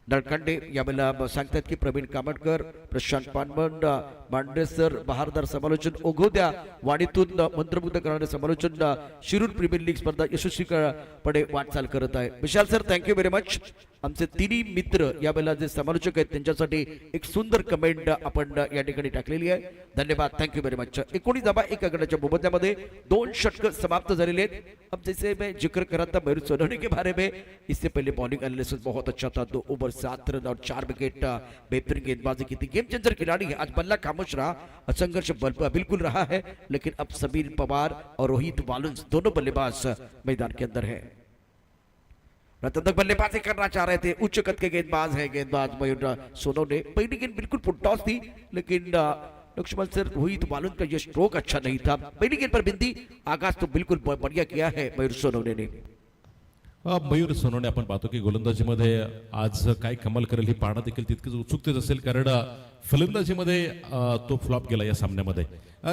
नळखंडे यावेळेला सांगतात की प्रवीण कामटकर, प्रशांत पानबंड, मांडेसर बहारदार समालोचन, ओघोद्या वाणीतून मंत्रमुग्ध करणारे समालोचन शिरूर प्रीमियर लीग स्पर्धा यशस्वीपणे वाटचाल करत आहे. विशाल सर थँक्यू व्हेरी मच. आमचे तिन्ही मित्र यावेळेला जे समालोचक आहेत त्यांच्यासाठी एक सुंदर कमेंट आपण या ठिकाणी टाकलेली आहे. धन्यवाद, थँक्यू व्हेरी मच. 19 धावा एका गटाच्या मोबदल्यामध्ये 2 षटक समाप्त झालेले आहेत. अब जैसे मैं जिक्र कर रहा था मयूर सोनोने के बारे में, इससे पहले बॉलिंग एनालिसिस बहुत अच्छा था. 2 ओवर 7 रन और 4 विकेट, बेहतरीन गेंदबाजी की थी. गेम चेंजर खिलाड़ी है. आज बल्ला खामोश रहा, संघर्ष बिल्कुल रहा है, लेकिन अब समीर पवार और रोहित वालुंस दोनों बल्लेबाज मैदान के अंदर है. तब तक बल्लेबाजी करना चाह रहे थे उच्च कद के गेंदबाज है गेंदबाज मयूर सोनोने. पहली गेंद बिल्कुल फुटटॉस थी, लेकिन लक्ष्मण सर रोहित वालुंस का ये स्ट्रोक अच्छा नहीं था. पहली गेंद पर बिंदी, आगाज तो बिल्कुल बढ़िया किया है मयूर सोनोने ने. मयूर सोनोने आपण पाहतो की गोलंदाजीमध्ये आज काय कमाल करेल ही पाहणं देखील तितकंच उत्सुकतेच असेल, कारण फलंदाजीमध्ये तो फ्लॉप गेला या सामन्यामध्ये.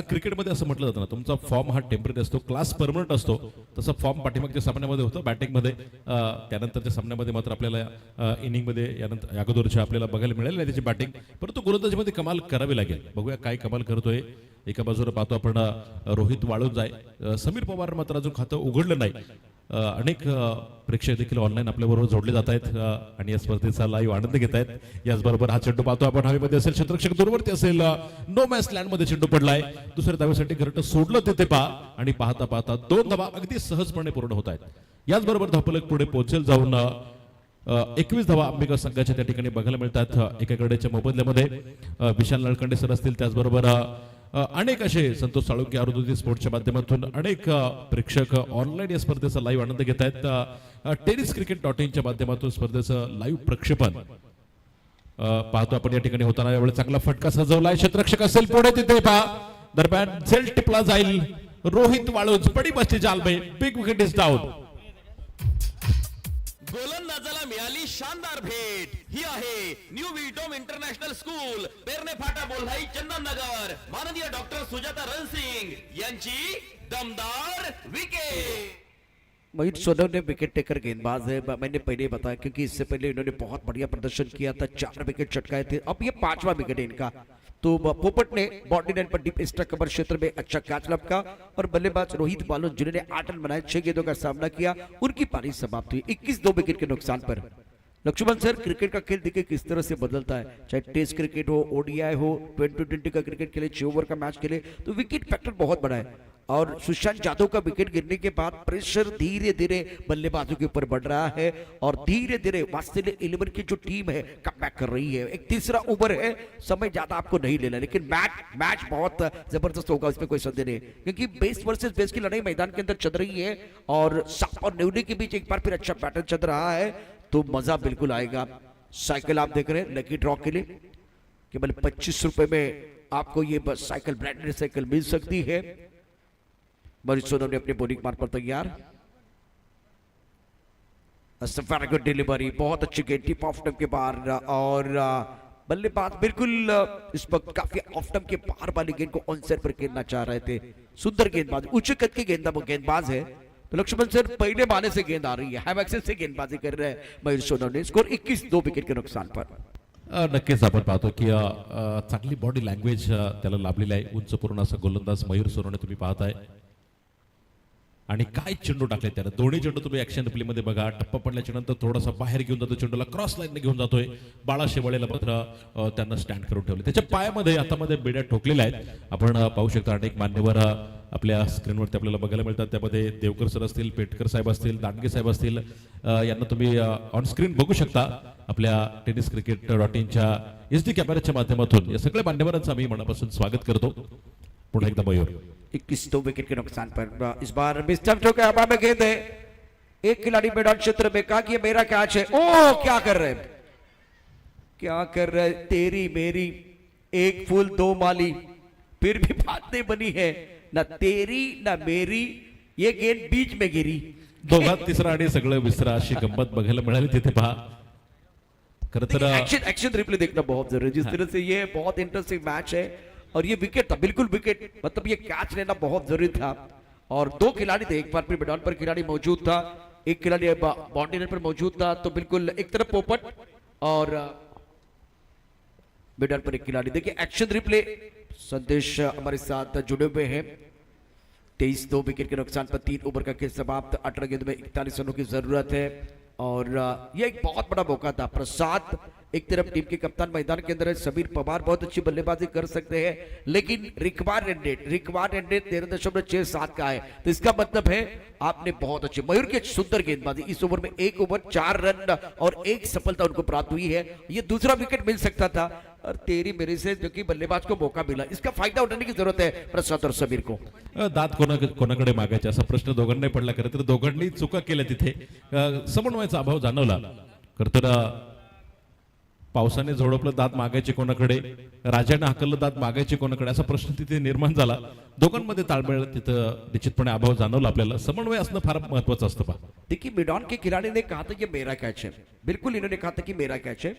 क्रिकेटमध्ये असं म्हटलं जातं ना, तुमचा फॉर्म हा टेम्पररी असतो, क्लास परमनंट असतो. तसा फॉर्म पाठीमागच्या सामन्यामध्ये होतं बॅटिंगमध्ये, त्यानंतरच्या सामन्यामध्ये मात्र आपल्याला इनिंगमध्ये यानंतर अगोदरच्या आपल्याला बघायला मिळेल नाही त्याची बॅटिंग, परंतु गोलंदाजीमध्ये कमाल करावी लागेल. बघूया काय कमाल करतोय. एका बाजूला पाहतो आपण रोहित वाळुंज आहे, समीर पवार मात्र अजून खातं उघडलं नाही. अनेक प्रेक्षक देखील ऑनलाईन आपल्याबरोबर जोडले जात आहेत आणि या स्पर्धेचा लाईव्ह आनंद घेत आहेत. याचबरोबर हा चेंडू पाहतो आपण हवेमध्ये असेल, क्षेत्ररक्षक दूरवरती असेल, नो मॅच लँड मध्ये चेंडू पडलाय. दुसऱ्या धावेसाठी घरटं सोडलं तिथे आणि पाहता पाहता 2 धावा अगदी सहजपणे पूर्ण होत आहेत. याचबरोबर धावफलक पुढे पोहोचेल जाऊन 21 धावा अंबिका संघाच्या त्या ठिकाणी बघायला मिळतात. एका गड्याच्या मोबदल्यामध्ये विशाल नळखंडे सर असतील, त्याचबरोबर अनेक असे संतोष साळुंके अरुंधती स्पोर्ट्सच्या माध्यमातून अनेक प्रेक्षक ऑनलाईन या स्पर्धेचा लाईव्ह आनंद घेत आहेत. tenniscricket.in च्या माध्यमातून स्पर्धेचं लाईव्ह प्रक्षेपण पाहतो आपण या ठिकाणी होताना. यावेळी चांगला फटका सजवलाय, क्षेत्ररक्षक असेल पुढे तिथे पहा, दरम्यान झेल टिपला जाईल. रोहित वाळुंज बडी बसती जाल में, बिग विकेट इज डाऊन. गोलंदाजाला मिळाली शानदार भेट. ही आहे न्यू विटोम इंटरनॅशनल स्कूल, पेरणे फाटा बोल्हाई चंदननगर. माननीय डॉक्टर सुजाता रणसिंग यांची दमदार wicket. Mayur Sonone wicket taker गेंदबाज है. मैंने पहले ही बताया क्योंकि इससे पहले इन्होंने बहुत बढ़िया प्रदर्शन किया था, 4 विकेट चटकाए थे. अब ये 5वां विकेट है इनका. तो पोपट ने बाउंड्री लाइन पर डीप एक्स्ट्रा कवर क्षेत्र में अच्छा कैच लपका और बल्लेबाज रोहित वालुंज जिन्होंने 8 रन बनाए, 6 गेंदों का सामना किया, उनकी पारी समाप्त हुई 21 विकेट के नुकसान पर. लक्ष्मण सर, क्रिकेट का खेल देखिए किस तरह से बदलता है, चाहे टेस्ट क्रिकेट हो, ओडीआई हो, 2020 का क्रिकेट खेले, 6 ओवर का मैच खेले, तो विकेट फैक्टर बहुत बड़ा है. और सुशांत यादव का विकेट गिरने के बाद प्रेशर धीरे धीरे बल्लेबाजों के ऊपर बढ़ रहा है और धीरे धीरे ऑस्ट्रेलिया 11 की जो टीम है कमबैक कर रही है. एक तीसरा ओवर है, समय ज्यादा आपको नहीं लेना, लेकिन मैच बहुत जबरदस्त होगा, इसमें कोई संदेह नहीं, क्योंकि बेस वर्सेस बेस की लड़ाई मैदान के अंदर चल रही है और साफ और न्यूनी के बीच एक बार फिर अच्छा पैटर्न चल रहा है, तो मजा बिल्कुल आएगा. साइकिल आप देख रहे हैं लकी ड्रॉ के लिए केवल 25 रुपए में आपको ये बस साइकिल, ब्रांडेड साइकिल मिल सकती है. मयूर सोनोने ने अपनी बॉलिंग मार पर तैयार. वेरी गुड डिलीवरी, बहुत अच्छी गेंद टिप ऑफ स्टंप के बाहर और बल्लेबाज बिल्कुल इस वक्त काफी ऑफ स्टंप के बाहर वाली गेंद को ऑन साइड पर खेलना चाह रहे थे. सुंदर गेंदबाज, उच्च कद के गेंदबाज है, लक्ष्मण सर पहले माने से गेंद आ रही है, हाई एक्सेस से गेंदबाजी कर रहे हैं मयूर सोनवणे. स्कोर 21, 2 विकेट के नुकसान पर. नक्कीच आपण पाहतो की चांगली बॉडी लँग्वेज त्याला लाभलेली आहे. उंच पूर्ण असा गोलंदाज मयूर सोनवणे तुम्ही पाहताय आणि काय चेंडू टाकले त्याने. दोन्ही चेंडू तुम्ही ऍक्शन प्ले मध्ये बघा. टप्पा पडल्याच्या नंतर थोडासा बाहेर घेऊन जातो चेंडूला, क्रॉस लाईनने घेऊन जातोय. बाळा शेवाळेला मात्र त्यांना स्टँड करून ठेवले. त्याच्या पायामध्ये हातामध्ये बेड्या ठोकलेल्या आहेत. आपण पाहू शकता अनेक मान्यवर आपल्या स्क्रीनवरती आपल्याला बघायला मिळतात. त्यामध्ये देवकर सर असतील, पेटकर साहेब असतील, दांडगे साहेब असतील, यांना तुम्ही ऑन स्क्रीन बघू शकता आपल्या टेनिस क्रिकेट .inच्या SD कॅमेऱ्याच्या माध्यमातून. या सगळ्या मान्यवरांचं आम्ही मनापासून स्वागत करतो. पुन्हा एकदा मयूर. 21, 2 विकेट के नुकसान पर. इस बार मिस्टर जो के हवा में गेंद है, एक खिलाड़ी मैदान क्षेत्र में कहा कि ये मेरा कैच है. ओ क्या कर रहे हैं, क्या कर रहे हैं. तेरी मेरी एक फूल दो माली, फिर भी बात नहीं बनी है. ना तेरी ना मेरी, ये गेंद बीच में गिरी. दोघात तिसरा आणि सगळं विसरा अशी गंमत बघायला मिळाली तिथे. पहा खरं तर एक्शन रिप्ले देखना बहुत जरूरी है. जिस तरह से ये बहुत इंटरेस्टिंग मैच है और ये विकेट था, बिल्कुल विकेट, मतलब ये कैच लेना बहुत जरूरी था. और दो खिलाड़ी थे, एक बार फिर मैदान पर खिलाड़ी मौजूद था, एक खिलाड़ी बाउंड्री लाइन पर मौजूद था. तो बिल्कुल एक तरफ पोपट और मैदान पर एक खिलाड़ी. देखिए एक्शन रिप्ले संदेश हमारे साथ जुड़े हुए हैं. 23, 2 विकेट के नुकसान पर 3 ओवर का खेल समाप्त. 18 गेंद में 41 रनों की जरूरत है. और यह एक बहुत बड़ा मौका था. प्रसाद एक तरफ टीम के कप्तान मैदान के अंदर है, समीर पवार बहुत अच्छी बल्लेबाजी कर सकते हैं, लेकिन रिक्वायर्ड रेट 13.67 का है. तो इसका मतलब है आपने बहुत अच्छे मयूर की सुंदर गेंदबाजी. इस ओवर में 1 ओवर 4 रन और 1 सफलता उनको प्राप्त हुई है. ये दूसरा विकेट मिल सकता था और तेरी मेरी से जो कि बल्लेबाज को मौका मिला, इसका फायदा उठाने की जरूरत है प्रसाद और समीर को. दात कोणाकडे मागायचे असा प्रश्न दोघांनाही पडला. खरं तर दोघांनी चुका केल्या तिथे. समन्वयाचा अभाव जाणवला. खरं तर पावसाने झोडपलं दात मागायचे कोणाकडे, राजाने हाकललं दात मागायचे कोणाकडे, असा प्रश्न तिथे निर्माण झाला. दोघांमध्ये ताळमेळ तिथं निश्चितपणे अभाव जाणवला आपल्याला. समन्वय असणं फार महत्वाचं असतं. पहा देखिए मैदान के खिलाड़ी ने कहा था ये मेरा कैच है, बिल्कुल इन्होंने कहा था कि मेरा कैच है.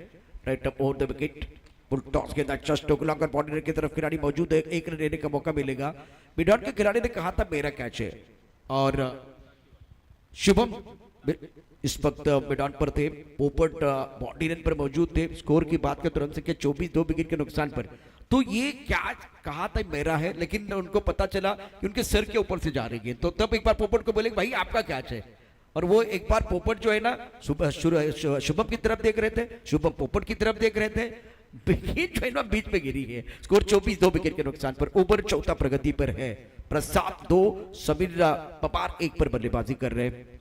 Right up over the wicket, full toss के अंदर जस्ट टोकलाकर बॉर्डर की तरफ खिलाड़ी मौजूद है, एक रन लेने का मौका मिलेगा. मैदान के खिलाड़ी ने कहा था मेरा कैच है. और शुभम इस वक्त मैदान पर थे, पोपट बॉडी रन पर मौजूद थे. स्कोर की बात करें तुरंत से कि 24, 2 विकेट के नुकसान पर. तो ये कैच कहा था मेरा है, लेकिन उनको पता चला कि उनके सर के ऊपर से जा रही है. तो तब एक बार पोपट को बोले भाई आपका कैच है. और वो एक बार पोपट जो है ना शुभम की तरफ देख रहे थे, शुभम पोपट की तरफ देख रहे थे. विकेट जो है ना बीच में गिरी है. स्कोर 24, 2 विकेट के नुकसान पर. ओवर चौथा प्रगति पर है. प्रसाद 2, समीर पवार 1 पर बल्लेबाजी कर रहे हैं.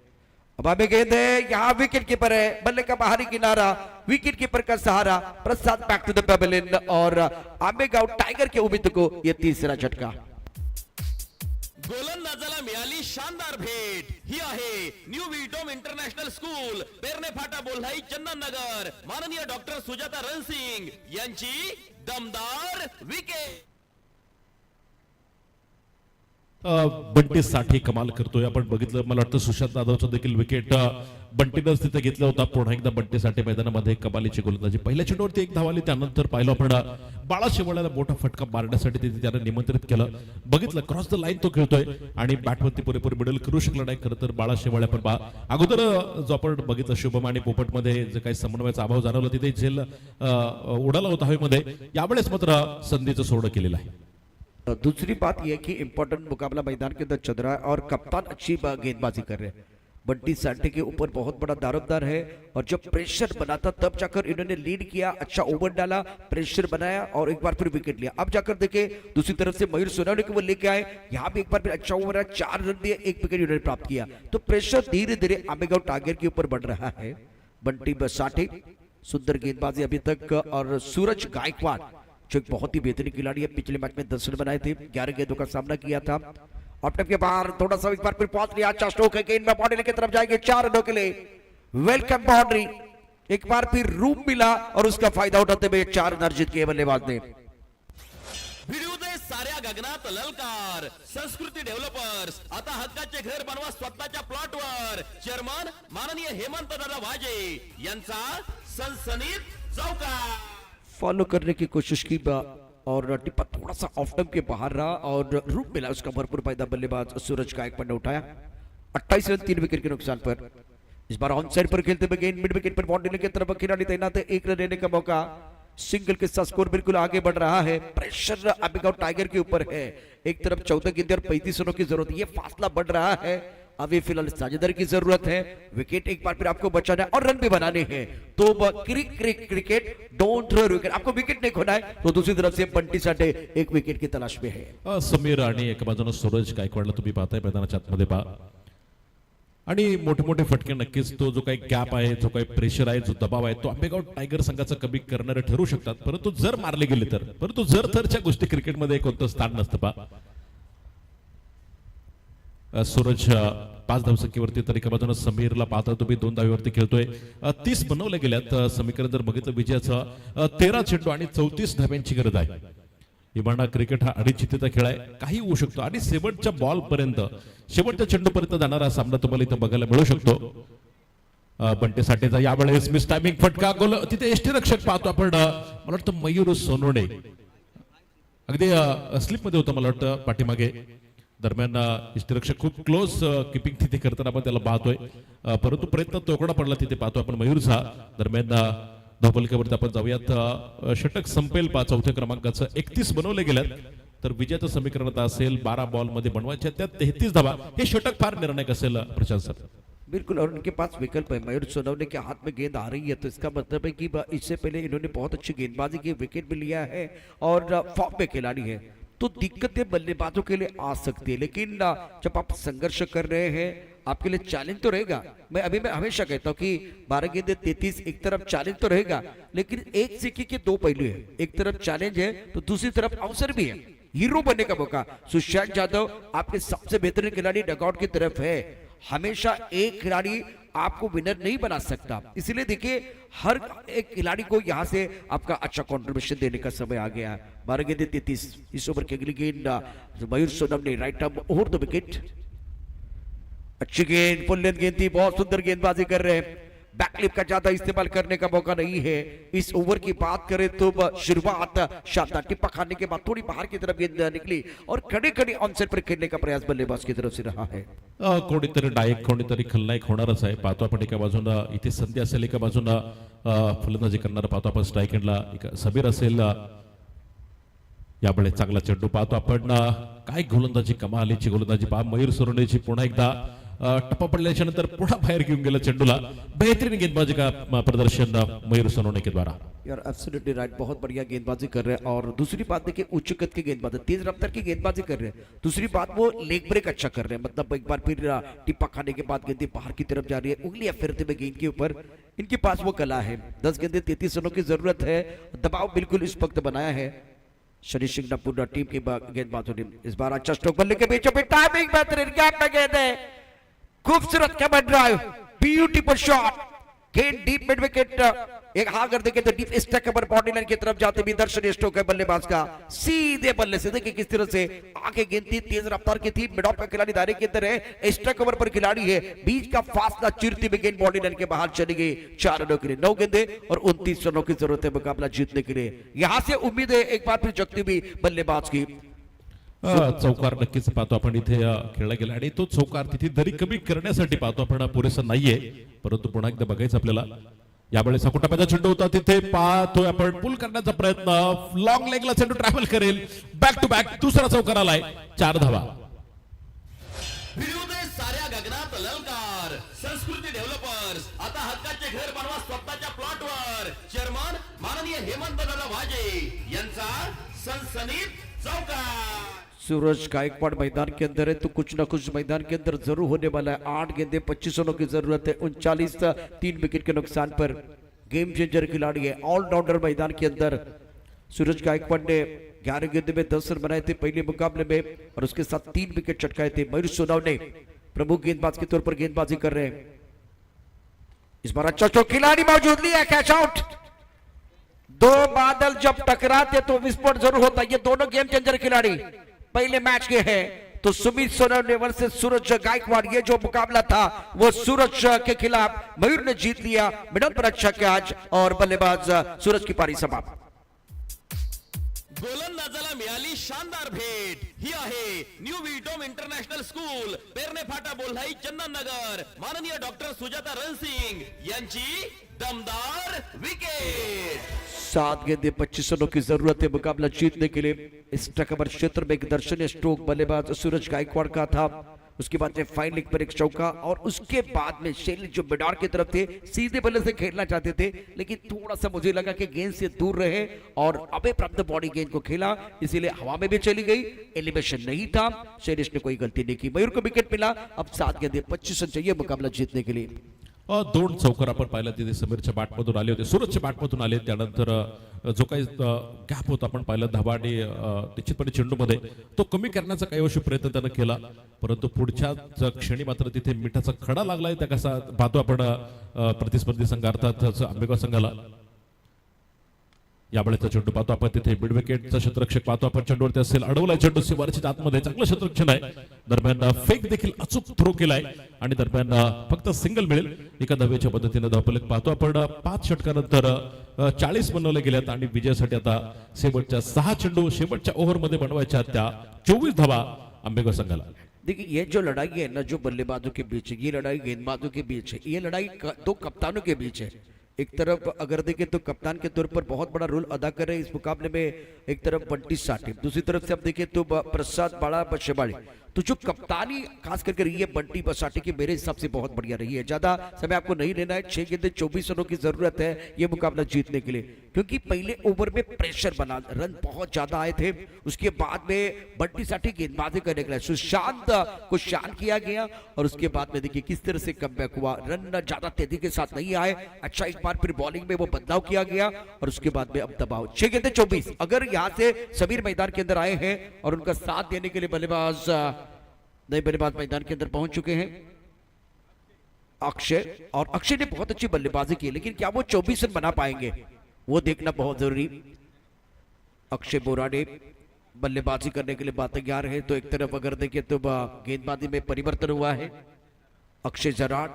अब आगे गेंद है, यहाँ विकेट कीपर है, बल्ले का बाहरी किनारा, विकेट कीपर का सहारा. प्रसाद बैक टू द पेवेलियन और आंबेगाव टाइगर के उम्मीद को यह तीसरा झटका. गोलंदाजाला मिळाली शानदार भेट. ही आहे न्यू विडोम इंटरनॅशनल स्कूल, पेरणे फाटा, बोल्हाई, चंदननगर. माननीय डॉक्टर सुजाता रणसिंग यांची दमदार विकेट. बंटी साठी कमाल करतोय. आपण बघितलं, मला वाटतं सुशांत जाधवचं देखील विकेट बंटीनंच तिथे घेतला होता. पुन्हा एकदा बंटी साठी मैदानामध्ये कमालीची गोलंदाजी. पहिल्या चेंडूवरती 1 धाव आली. त्यानंतर पाहिलं आपण बाळा शेवाळ्याला मोठा फटका मारण्यासाठी तिथे त्यानं निमंत्रित केलं. बघितलं क्रॉस द लाईन तो खेळतोय आणि बॅटवरती पुरेपूर मिडल करू शकला नाही. खरं तर बाळा शेवाळ्या पण अगोदर जो आपण बघितलं शुभम आणि पोपटमध्ये जे काही समन्वयाचा अभाव जाणवला, तिथे झेल उडाला होता हवेमध्ये. यावेळेस मात्र संधीचं सोडं केलेलं आहे. दूसरी बात यह कि इंपॉर्टेंट मुकाबला मैदान के अंदर चल रहा है और कप्तान अच्छी गेंदबाजी कर रहे हैं. बंटी सांटे के ऊपर बहुत बड़ा दारोमदार है और जब प्रेशर बना था तब जाकर इन्होंने लीड किया, अच्छा ओवर डाला, प्रेशर बनाया और एक बार फिर विकेट लिया. अब जाकर देखे दूसरी तरफ से मयूर सोनवणे को वो लेके आए, यहाँ भी एक बार फिर अच्छा ओवर है, 4 रन दिए, 1 विकेट इन्होंने प्राप्त किया. तो प्रेशर धीरे धीरे आंबेगांव टाइगर के ऊपर बढ़ रहा है. बंटी सांटे सुंदर गेंदबाजी अभी तक. और सूरज गायकवाड़ जो एक बहुत ही बेहतरीन खिलाड़ी है, पिछले मैच में 10 रन बनाए थे, 11 गेंदों का सामना किया था. ऑफ के बाहर थोड़ा सा एक बार फिर पहुंच लिया. अच्छा स्ट्रोक है, गेंद में बाउंड्री की तरफ जाएंगे 4 रनों के लिए. वेलकम बाउंड्री, एक बार फिर रूम मिला और उसका फायदा उठाते हुए 4 रन अर्जित किए बल्लेबाज ने. भिडू दे साऱ्या गगनात ललकार. संस्कृती डेव्हलपर्स, आता हक्काचे घर बनवा स्वतःच्या प्लॉटवर. चेअरमन माननीय हेमंत दादा वाजे यांचा सनसनीत चौकार. फॉलो करने की कोशिश की और टिप्पा थोड़ा सा ऑफ टर्म के बाहर रहा और रूप मिला, उसका भरपूर फायदा बल्लेबाज सूरज गायकवाड़ ने उठाया. 28 रन 3 विकेट के नुकसान पर। इस बार ऑन साइड पर खेलते हुए गेंद मिड विकेट पर बाउंड्री की तरफ खिलाड़ी तैनात है, 1 रन लेने का मौका, सिंगल के साथ स्कोर बिल्कुल आगे बढ़ रहा है। प्रेशर अबिगाव टाइगर के ऊपर है, एक तरफ 14 गेंदें और 35 रनों की जरूरत है, ये फासला बढ़ रहा है। अभी फिलहाल साझेदार की जरूरत है, विकेट एक बार फिर आपको बचाना है और रन भी बनाने हैं। तो क्रिकेट डोंट थ्रो विकेट, आपको विकेट नहीं खोना है। तो दूसरी तरफ से बंटी साठे एक विकेट की तलाश में है। समीर आणि एका बाजूने सूरज गायकवाडला तुम्ही पाहताय मैदानाच्या आतमध्ये पहा, आणि मोठे मोठे फटके नक्कीच तो जो काही गॅप आहे, जो काही प्रेशर आहे, जो दबाव आहे, तो आंबेगाव टायगर संघाचा कमी करणारे ठरू शकतात, परंतु जर मारले गेले तर, परंतु जर तरच्या गोष्टी क्रिकेटमध्ये कोणतं स्थान नसतं पहा. सूरज 5 धावसंख्येवरती तर एका बाजूने समीरला पाहता तुम्ही 2 धावेवरती खेळतोय. 30 बनवले गेल्यात. समीकरण जर बघितलं विजयाचा 13 चेंडू आणि 34 धाव्यांची गरज आहे. इमाना क्रिकेट हा अनिश्चिततेचा खेळ आहे, काही होऊ शकतो आणि शेवटच्या बॉल पर्यंत, शेवटच्या चेंडूपर्यंत जाणारा सामना तुम्हाला इथं बघायला मिळू शकतो. बंटे साठेचा यावेळेस मिस टायमिंग फटका, गोल तिथे यष्टीरक्षक पाहतो आपण, मला वाटतं मयूर सोनवणे अगदी स्लिप मध्ये होता मला वाटतं पाठीमागे. दरम्यान यष्टीरक्षक खूप क्लोज किपिंग तिथे करताना आपण त्याला पाहतोय, परंतु प्रयत्न तोकडा पडला तिथे पाहतो आपण मयूरचा. दरम्यान धावफलकावरती आपण जाऊयात. षटक संपेल 4थ्या क्रमांकाचं 31 बनवले गेल्यात, तर विजयाचं समीकरण आता असेल 12 बॉल मध्ये बनवायच्या त्यात 33 धावा. हे षटक फार निर्णायक असेल प्रशांत सर. बिल्कुल, और उनके पास विकल्प है। मयूर सोनवने के हाथ में गेंद आ रही है, तो इसका मतलब है कि इससे पहले इन्होंने बहुत अच्छी गेंदबाजी की, विकेट भी लिया है और फॉर्म में खिलाड़ी है, तो दिक्कतें बल्लेबाजों के लिए आ सकती है। लेकिन जब आप संघर्ष कर रहे हैं, आपके लिए चैलेंज तो रहेगा। मैं हमेशा कहता हूं कि 12 गेंदे 33, एक तरफ चैलेंज तो रहेगा, लेकिन एक सिक्के के 2 पहलू है। एक तरफ चैलेंज है तो दूसरी तरफ अवसर भी है, हीरो बनने का मौका। सुशांत यादव आपके सबसे बेहतरीन खिलाड़ी डगआउट की तरफ है। हमेशा एक खिलाड़ी आपको विनर नहीं बना सकता, इसलिए देखिए हर एक खिलाड़ी को यहां से आपका अच्छा कंट्रीब्यूशन देने का समय आ गया। 12 गेंदे 33, इस ओवर की अगली गेंद Mayur Sonawane right arm over the wicket. अच्छी गेंद, फुल लेंथ गेंद थी, बहुत सुंदर गेंदबाजी कर रहे हैं। बैकलिप का ज्यादा इस्तेमाल करने का मौका नहीं है। इस ओवर की बात करें तो शुरुआत शानदार टिप्पा खाने के बाद थोड़ी बाहर की तरफ गेंद निकली और खड़े खड़े ऑनसेट पर खेलने का प्रयास बल्लेबाज की तरफ से रहा है। कोणीतरी डायक, कोणीतरी खलनायक होणारच आहे. पाहतो आपण एका बाजूला इथे संधी असेल, एका बाजूला फलंदाजी करणारा पाहतो आपण स्ट्राईक एंडला समीर असेल. यावेळेस चांगला चेंडू पाहतो आपण, काय गोलंदाजी, कमालीची गोलंदाजी पहा मयूर सोनवणेची. पुन्हा एकदा टप्पा पडल्याच्या नंतर पुन्हा बाहेर घेऊन गेला चेंडूला. बेहतरीन गेंदबाजी का प्रदर्शन मयूर सोनवणे के द्वारा. यार एब्सोल्युटली राइट, बहुत बढ़िया गेंदबाजी कर रहे हैं। और दूसरी बात देखिए, उच्च कद की गेंदबाजी, तेज रफ्तार की गेंदबाजी कर रहे हैं। दूसरी बात वो लेग ब्रेक अच्छा कर रहे हैं, मतलब एक बार फिर टिप्पा खाने के बाद गेंदें बाहर की तरफ जा रही है, उंगलियां फेरते हुए गेंद के ऊपर। इनके पास वो कला है। 10 गेंदे 33 रनों की जरूरत है, दबाव बिल्कुल इस वक्त बनाया है शनि सिंगनापुर टीम के गेंदबाजों ने। इस बार अच्छा स्ट्रोक बल्ले के बीचों बीच टाइमिंग बेहतरीन, गैप में गेंद है, खूबसूरत कवर ड्राइव, ब्यूटीफुल शॉट, गेंद डीप मिड विकेट। एक हाथ कर देंगे तो deep stack cover body line की तरफ जाते भी दर्शनीय स्ट्रोक है बल्लेबाज का, सीधे बल्ले से। देखिए किस तरह से आगे गेंद थी, तेज रफ्तार की थी, मिड ऑफ का खिलाड़ी दायरे के अंदर है, स्टैक कवर पर खिलाड़ी है, बीच का फासला चीरती हुई गेंद बॉडी लाइन के बाहर चली गई। 4 रनों के लिए 9 गेंदे और 29 रनों की जरूरत है मुकाबला जीतने के लिए। यहां से उम्मीद है एक बार फिर जगती हुई बल्लेबाज की। चौकार नक्कीच पाहतो आपण इथे खेळला गेला आणि तो चौकार तिथे दरी कमी करण्यासाठी पाहतो आपण, पुरेसा नाहीये, परंतु पुन्हा एकदा बघायचं आपल्याला. यावेळेस कुटाप्याचा चेंडू होता, तिथे पाहतोय आपण पुल करण्याचा प्रयत्न, लॉंग लेगला चेंडू ट्रॅव्हल करेल, बॅक टू बॅक दुसरा चौकार आलाय. 4 धावा. साऱ्या गगनात ललकार, संस्कृती डेव्हलपर्स आता हक्काचे घर बनवा स्वतःच्या प्लॉटवर. चेअरमन माननीय हेमंत दादा वाजे यांचा सनसनीत चौकार. सूरज गायकवाड़ मैदान के अंदर है, तो कुछ ना कुछ मैदान के अंदर जरूर होने वाला है। 8 गेंदे 25 रनों की जरूरत है, 39 3 विकेट के नुकसान पर। गेम चेंजर खिलाड़ी है, ऑलराउंडर मैदान के अंदर। सूरज गायकवाड़ ने 11 गेंदे में 10 रन बनाए थे पहले मुकाबले में, और उसके साथ 3 विकेट चटकाए थे। मयूर सोनवने प्रमुख गेंदबाज के तौर पर गेंदबाजी कर रहे हैं। इस बार अच्छा चौक, खिलाड़ी मौजूद लिया, कैच आउट। 2 बादल जब टकराते तो विस्फोट जरूर होता है। ये दोनों गेम चेंजर खिलाड़ी पहले मैच के हैं, तो सुमित सोनवने वर्सेस सूरज गायकवाड़, ये जो मुकाबला था वो सूरज के खिलाफ मयूर ने जीत लिया। मिडल पर अच्छा कैच और बल्लेबाज सूरज की पारी समाप्त। गोलंदाजाला मिळाली शानदार भेट. ही आहे न्यू विल्टॉम इंटरनॅशनल स्कूल, पेरणे फाटा, बोल्हाई, चंदननगर. माननीय डॉक्टर सुजाता रणसिंग यांची दमदार विकेट. 7 गेंदे 25 रनों की जरूरत है मुकाबला जीतने के लिए. इस टकबर क्षेत्र में एक दर्शनीय स्ट्रोक बल्लेबाज सूरज गायकवाड़ का था. उसके बाद में फाइन लेग पर एक चौका और उसके बाद में शैली जो मिडार की तरफ थे सीधे बल्ले से खेलना चाहते थे, लेकिन थोड़ा सा मुझे लगा कि गेंद से दूर रहे और अबे प्राप्त बॉडी गेंद को खेला, इसीलिए हवा में भी चली गई. एलिवेशन नहीं था, शैलेश ने कोई गलती नहीं की. मयूर को विकेट मिला. अब 7 गेंदे 25 रन चाहिए मुकाबला जीतने के लिए. 2 चौकार आपण पाहिला तिथे समीरच्या बॅटमधून आले होते, सूरजच्या बॅटमधून आले. त्यानंतर जो काही गॅप होता आपण पाहिलं धाबा आणि निश्चितपणे चेंडूमध्ये तो कमी करण्याचा काही वर्षी प्रयत्न त्यानं केला, परंतु पुढच्याच क्षणी मात्र तिथे मिठाचा खडा लागलाय. त्या कसा पाहतो आपण प्रतिस्पर्धी संघ अर्थात आंबेगाव संघाला. यावेळेचा चेंडू पाहतो आपण तिथे मिड विकेटचा क्षेत्ररक्षक पाहतो आपण, चेंडूवरती असेल अडवलाय चेंडू सिवारच्या आतमध्ये, चांगलं क्षेत्ररक्षण आहे. दरम्यान फेक देखील अचूक थ्रो केलाय आणि दरम्यान फक्त सिंगल मिळेल. एका धावेच्या पद्धतीने धावफलक पाहतो आपण. 5 षटकानंतर 40 बनवले गेल्यात आणि विजयासाठी आता शेवटच्या 6 चेंडू शेवटच्या ओव्हरमध्ये बनवायच्या त्या 24 धावा आंबेगाव संघाला. देखिए ये जो लड़ाई है ना, जो बल्लेबाजों के बीच है, ये लड़ाई गेंदबाजों के बीच है, ये लड़ाई 2 कप्तानों के बीच है. एक तरफ अगर देखें तो कप्तान के तौर पर बहुत बड़ा रोल अदा कर रहे हैं इस मुकाबले में. एक तरफ बंटी साठे, दूसरी तरफ से अब देखें तो प्रसाद बड़ा बशेबाड़ी. तो जो कप्तानी खास करके रही है बंटी बसाटे की, मेरे हिसाब से बहुत बढ़िया रही है. ज्यादा समय आपको नहीं लेना है. 6 गेंदे 24 रनों की जरूरत है ये मुकाबला जीतने के लिए, क्योंकि पहले ओवर में प्रेशर बना, रन बहुत ज्यादा आए थे. उसके बाद में बंटी साठे गेंदबाजी करने के लिए सुशांत को शांत किया गया और उसके बाद में देखिए किस तरह से कमबैक हुआ. रन ज्यादा तेजी के साथ नहीं आए. अच्छा एक बार फिर बॉलिंग में वो बदलाव किया गया और उसके बाद में अब दबाव. 6 गेंदे 24. अगर यहाँ से समीर मैदान के अंदर आए हैं और उनका साथ देने के लिए बल्लेबाज नए बल्लेबाज मैदान के अंदर पहुंच चुके हैं अक्षय, और अक्षय ने बहुत अच्छी बल्लेबाजी की, लेकिन क्या वो 24 रन बना पाएंगे वो देखना बहुत जरूरी. अक्षय बोराडे बल्लेबाजी करने के लिए बात तैयार है. तो एक तरफ अगर देखें तो गेंदबाजी में परिवर्तन हुआ है. अक्षय जराड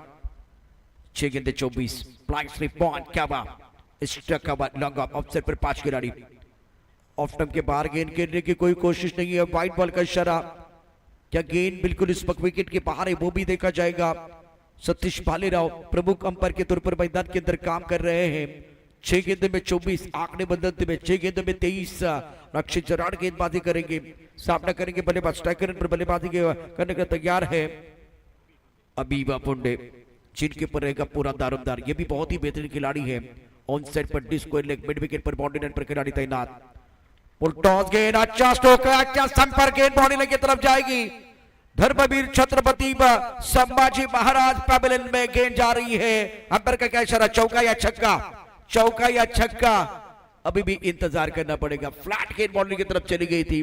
6 गेंदे 24 फ्लाइंग स्लिप पॉइंट. क्या बात, स्ट्राइक का बाद लॉन्ग ऑफ ऑफसाइड पर 5 खिलाड़ी. ऑफ स्टंप के बाहर गेंद खेलने की कोई कोशिश नहीं है. व्हाइट बॉल का इशारा. क्या गेंद बिल्कुल इस वक्त विकेट के बाहर है वो भी देखा जाएगा. सतीश भालेराव प्रमुख अंपायर के तौर पर मैदान के अंदर काम कर रहे हैं. 6 गेंदे में 24 आंकड़े बदलते में 6 गेंदे में 23. अक्षय जराड गेंदबाजी करेंगे, सामना करेंगे बल्लेबाज स्ट्राइकर पर बल्लेबाजी करने का तैयार है अबीबा पुंडे, जिनके ऊपर रहेगा पूरा दारोमदार. ये भी बहुत ही बेहतरीन खिलाड़ी है. ऑन साइड पर डिस्को लेग, मिड विकेट पर बाउंड्री लाइन पर खिलाड़ी तैनात. टॉस गेंद, अच्छा स्ट्रोक, अच्छा संपर्क, गेंद बाउंड्री लाइन की तरफ जाएगी. धर्मवीर छत्रपति संभाजी महाराज पैवेलियन में गेंद जा रही है. अंपायर का क्या इशारा, चौका या छक्का, चौका या छक्का, अभी भी इंतजार करना पड़ेगा. फ्लैट गेंद बाउंड्री की तरफ चली गई थी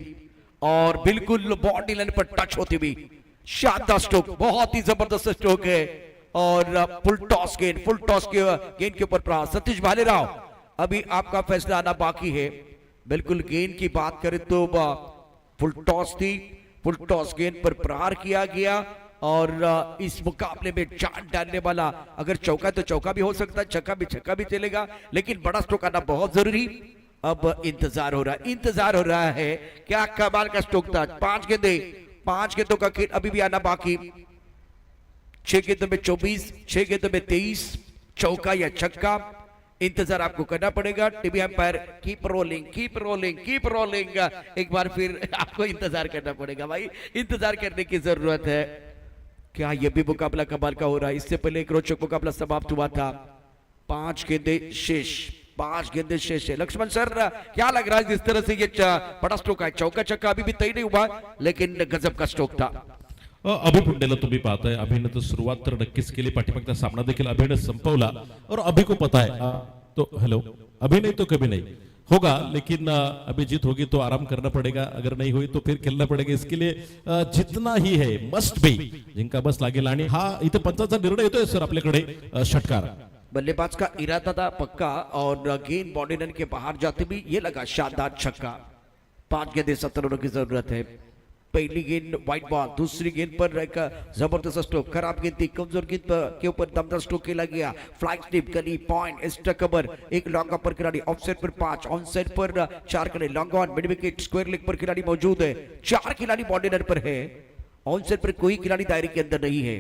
और बिल्कुल बाउंड्री लाइन पर टच होती हुई शानदार स्ट्रोक, बहुत ही जबरदस्त स्ट्रोक है. और फुल टॉस गेंद, फुल टॉस के गेंद के ऊपर प्रहार. सतीश भालेराव अभी आपका फैसला आना बाकी है. बिल्कुल गेंद की बात करें तो फुल टॉस थी, फुल टॉस गेंद पर प्रहार किया गया और इस मुकाबले में जान डालने वाला, अगर चौका तो चौका भी हो सकता है, छक्का भी चलेगा, लेकिन बड़ा स्ट्रोक आना बहुत जरूरी. अब इंतजार हो रहा है. क्या कमाल का स्ट्रोक था. 5 गेंदों का खेल अभी भी आना बाकी. 6 गेंदों में 24, 6 गेंदों में 23, चौका या छक्का, इंतजार आपको करना पड़ेगा. TV umpire keep rolling, keep rolling, keep rolling. एक बार फिर आपको इंतजार करना पड़ेगा भाई, इंतजार करने की जरूरत है. क्या यह भी मुकाबला कमाल का हो रहा है. इससे पहले एक रोचक मुकाबला समाप्त हुआ था. 5 गेंदे शेष, 5 गेंदे शेष है. लक्ष्मण सर क्या लग रहा है जिस तरह से ये बड़ा स्ट्रोक है, चौका छक्का अभी भी तय नहीं हुआ, लेकिन गजब का स्ट्रोक था. अभि पुंडेला तुम्ही पाहताय. अभिने तर सुरुवात तर नक्कीच केली, पाठीमागचा सामना देखील अभिने संपवला और अभि को पता है तो हेलो अभी नहीं तो कभी नहीं होगा, लेकिन अभी जीत होगी तो आराम करना पड़ेगा, अगर नहीं हुई तो फिर खेलना पड़ेगा. इसके लिए जितना ही है मस्ट बी, जिंका बस लागेल. आणि हा इथे पंचाचा निर्णय येतोय सर आपल्याकडे. षटकार बल्लेबाज का इरादा था पक्का और गेंद बाउंड्री लाइन के बाहर जाते भी ये लगा शानदार छक्का. 5 गेंदे 17 रनों की जरूरत है. पहली गेंद वाइट बॉल, दूसरी गेंद पर एक जबरदस्त स्ट्रोक, खराब गेंद थी, कमजोर गेंद के ऊपर दमदार स्ट्रोक खेला गया, flight slip gully point extra cover, एक लॉन्ग ऑन पर खिलाड़ी, ऑफ साइड पर 5, ऑन साइड पर 4 खिलाड़ी, long on mid wicket square leg पर खिलाड़ी मौजूद है, 4 खिलाड़ी बॉर्डर पर है, ऑन साइड पर कोई खिलाड़ी दायरे के अंदर नहीं है।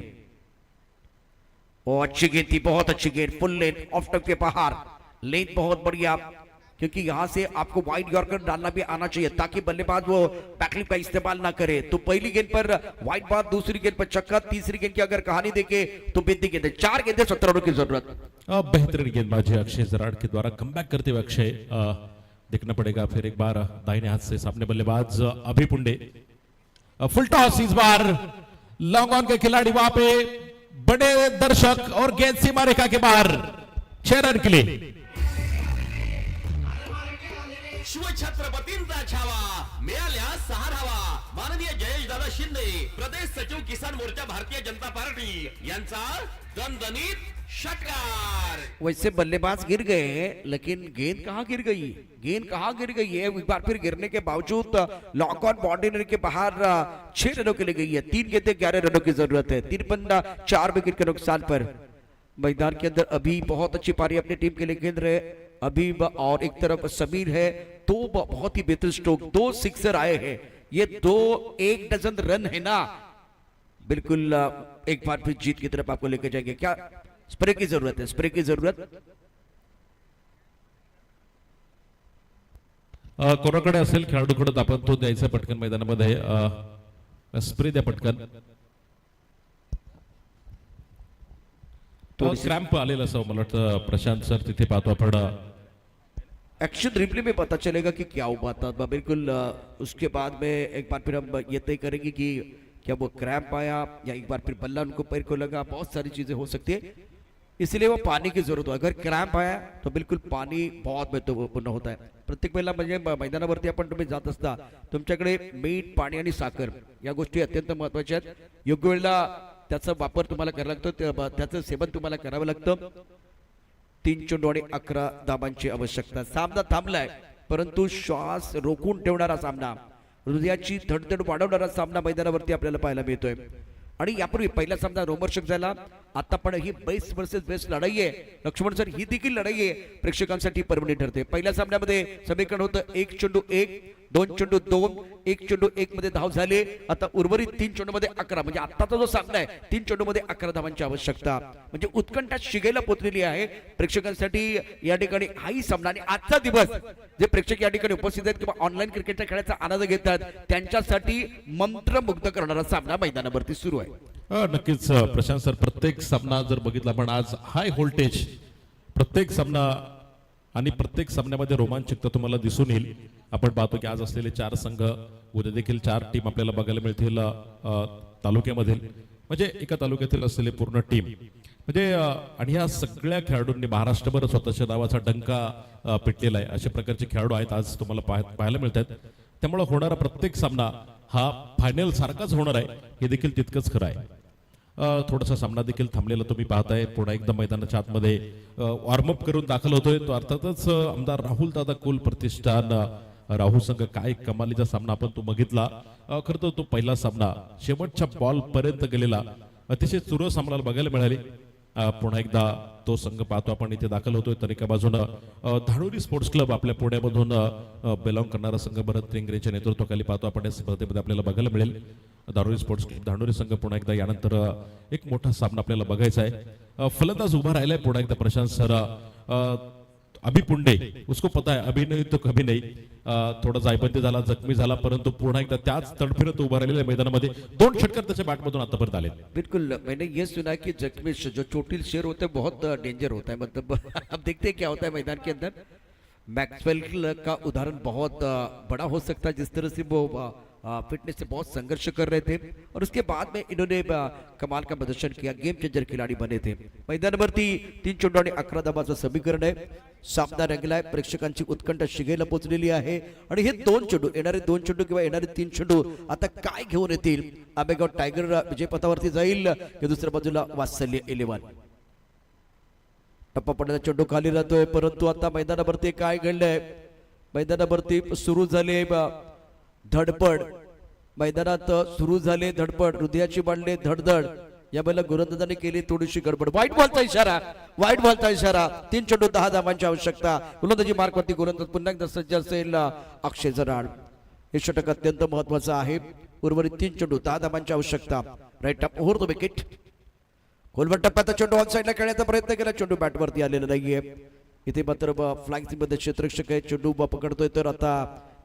और अच्छी गेंद थी, बहुत अच्छी गेंद, फुल लेंथ ऑफ टप के बाहर, लेंथ बहुत बढ़िया, क्योंकि यहां से आपको वाइड यॉर्कर डालना भी आना चाहिए ताकि बल्लेबाज वो बैकलिप का इस्तेमाल ना करे। तो पहली गेंद पर वाइड बॉल, दूसरी गेंद पर छक्का, तीसरी गेंद की अगर कहानी देखे तो बेहतरीन गेंद है, 4 गेंदें 17 रनों की जरूरत। बेहतरीन गेंदबाजी अक्षय जराड के द्वारा कमबैक करते हुए अक्षय देखना पड़ेगा फिर एक बार दाहिने हाथ से सामने बल्लेबाज अभी पुंडे, फुल टॉस, इस बार लॉन्ग ऑन के खिलाड़ी वहां पे बड़े दर्शक और गेंद सीमा रेखा के बाहर, 6 रन के लिए। शिवछत्रपतींचा छावा, मिळाल्या 6 धावा। माननीय जयेश दादा शिंदे, प्रदेश सचिव किसान मोर्चा भारतीय जनता पार्टी यांचा दणदणीत षटकार। वैसे बल्लेबाज गिर गए, लेकिन गेंद कहां गिर गई, गेंद कहां गिर गई है, एक बार फिर गिरने के बावजूद लॉक ऑन बाउंड्री के बाहर 6 रनों के लिए गई है, 3 गेंदें 11 रनों की जरूरत है, 53 4 विकेट के नुकसान पर। मैदान के अंदर अभी बहुत अच्छी पारी अपनी टीम के लिए खेल रहे अभी, और एक तरफ समीर है, 2 बहुत ही बेहतर स्ट्रोक, 2 सिक्सर आए हैं, ये 2 1 डजन रन है ना, बिल्कुल एक बार फिर जीत की तरफ आपको लेकर जाएंगे। क्या स्प्रे की जरूरत है, स्प्रे की जरूरत। कोणाकडे असेल खेळाडूकडे आपण तो द्यायचा पटकन मैदानामध्ये, स्प्रे द्या पटकन। तो क्रॅम्प आलेला असं मला वाटतं प्रशांत सर, तिथे पाहतो आपण एक्शन रिप्ले में पता चलेगा कि क्या हुआ था बिल्कुल। उसके बाद में एक बार फिर हम ये तय करेंगे कि क्या वो क्रैम्प आया या एक बार फिर बल्ला उनको पैर को लगा, बहुत सारी चीजें हो सकती है, इसलिए वो पानी की जरूरत हो। अगर क्रॅम्प आया तो बिल्कुल पाणी बहुत महत्वपूर्ण होत आहे। प्रत्येक वेळेला म्हणजे मैदानावरती आपण तुम्ही जात असता तुमच्याकडे मीठ, पाणी आणि साखर या गोष्टी अत्यंत महत्वाच्या आहेत। योग्य वेळेला त्याचा वापर तुम्हाला करावा लागतो, त्याचं सेवन तुम्हाला करावं लागतं। 3 चेंडू आणि 11 धावांची आवश्यकता। सामना थांबलाय, परंतु श्वास रोखून ठेवणारा सामना, हृदयाची धडधड वाढवणारा सामना मैदानावरती आपल्याला पाहायला मिळतोय। आणि यापूर्वी पहिला सामना रोमहर्षक झाला, आता पण ही बेस्ट वर्सेस बेस्ट लढाई आहे लक्ष्मण सर, ही देखील लढाई आहे प्रेक्षकांसाठी पर्वणी ठरते। पहिल्या सामन्यामध्ये समीकरण होतं 1 चेंडू 1, 2 चेंडू 2, 1 चेंडू 1 मध्ये धाव झाले। आता उर्वरित 3 चेंडू मध्ये 11, म्हणजे आताचा जो सामना आहे 3 चेंडू मध्ये 11 धावांची आवश्यकता, म्हणजे उत्कंठा शिगेला पोचलेली आहे प्रेक्षकांसाठी या ठिकाणी। हाही सामना आणि आजचा दिवस जे प्रेक्षक या ठिकाणी उपस्थित आहेत किंवा ऑनलाईन क्रिकेटच्या खेळाचा आनंद घेतात त्यांच्यासाठी मंत्रमुग्ध करणारा सामना मैदानावरती सुरू आहे। नक्कीच प्रशांत सर, प्रत्येक सामना जर बघितला पण आज हाय व्होल्टेज प्रत्येक सामना आणि प्रत्येक सामन्यामध्ये रोमांचकता तुम्हाला दिसून येईल। आपण पाहतो की आज असलेले 4 संघ, उद्या देखील 4 टीम आपल्याला बघायला मिळतील तालुक्यामधील, म्हणजे एका तालुक्यातील असलेले पूर्ण टीम, म्हणजे आणि या सगळ्या खेळाडूंनी महाराष्ट्रभर स्वतःच्या नावाचा डंका पिटलेला आहे, अशा प्रकारचे खेळाडू आहेत आज तुम्हाला पाहायला मिळतात। त्यामुळे होणारा प्रत्येक सामना हा फायनल सारखाच होणार आहे, हे देखील तितकंच खरं आहे। थोडासा सामना देखील थांबलेला तुम्ही पाहताय, पुन्हा एकदा मैदानाच्या आतमध्ये वॉर्मअप करून दाखल होतोय तो अर्थातच आमदार राहुल दादा कुल प्रतिष्ठान राहुल संघ। काय कमालीचा सामना आपण तो बघितला, खरं तर तो पहिला सामना शेवटच्या बॉल पर्यंत गेलेला अतिशय चुरस सामना बघायला मिळाली। पुन्हा एकदा तो संघ पाहतो आपण इथे दाखल होतोय, तर एका बाजूनं धानोरी स्पोर्ट्स क्लब आपल्या पुण्यामधून बिलॉंग करणारा संघ भरत रेंगरेच्या नेतृत्वाखाली पाहतो आपण या स्पर्धेमध्ये आपल्याला बघायला मिळेल। धानोरी स्पोर्ट्स क्लब धानोरी संघ पुन्हा एकदा यानंतर एक मोठा सामना आपल्याला बघायचा आहे। फलंदाज उभा राहिलाय पुन्हा एकदा प्रशांत सर, अभी पुंडे, उसको पता है अभी नहीं तो कभी नहीं, थोडा जायबंदी झाला, जखमी झाला, परंतु पुन्हा एकदा त्याच तडफेरत उभा राहिलेल्या मैदानामध्ये 2 षटकार त्याच्या बॅटमधून आतापर्यंत आले। बिल्कुल, मैंने ये सुना कि जख्मी जो चोटिल शेर होते हैं बहुत डेंजर होता है, मतलब अब देखते हैं क्या होता है मैदान के अंदर। मैक्सवेल का उदाहरण बहुत बड़ा हो सकता है, जिस तरह से वो फिटनेस से बहुत संघर्ष कर रहे थे और उसके बाद में इन्होंने कमाल का प्रदर्शन किया, गेम चेंजर खिलाड़ी बने थे। मैदानावरती 3 चेंडू आणि 11 धावांचं समीकरण आहे। सामना रंगलाय, प्रेक्षकांची उत्कंठा शिगेला पोहोचलेली आहे आणि हे 2 चेंडू, येणारे 2 चेंडू किंवा येणारे 3 चेंडू आता काय घेऊन येतील। आंबेगाव टायगर विजयपथावरती जाईल की दुसऱ्या बाजूला वात्सल्य 11। टप्पा पडण्याचा चेंडू खाली राहतोय, परंतु आता मैदानावरती काय घडलंय, मैदानावरती सुरू झाले धडपड, मैदानात सुरू झाले धडपड, हृदयाची मांडले धडधड. या वेळेला गोलंदाजांनी केली थोडीशी गडबड. वाईट बॉलचा इशारा, वाईट बॉलचा इशारा. 3 चेंडू 10 धावांची आवश्यकता. गोलंदाजी मार्कवरती गोलंदाज पुन्हा एकदा सज्ज असेल अक्षय जराड. हे षटक अत्यंत महत्वाचं आहे. उर्वरित 3 चेंडू 10 धावांची आवश्यकता. Right top over the wicket. खोलवर टप्प्यात चेंडू ऑन साईडला खेळण्याचा प्रयत्न केला. चेंडू बॅटवरती आलेला नाहीये. इथे मात्र फ्लाइंग मध्ये क्षेत्ररक्षक आहे. चेंडू पकडतोय तर आता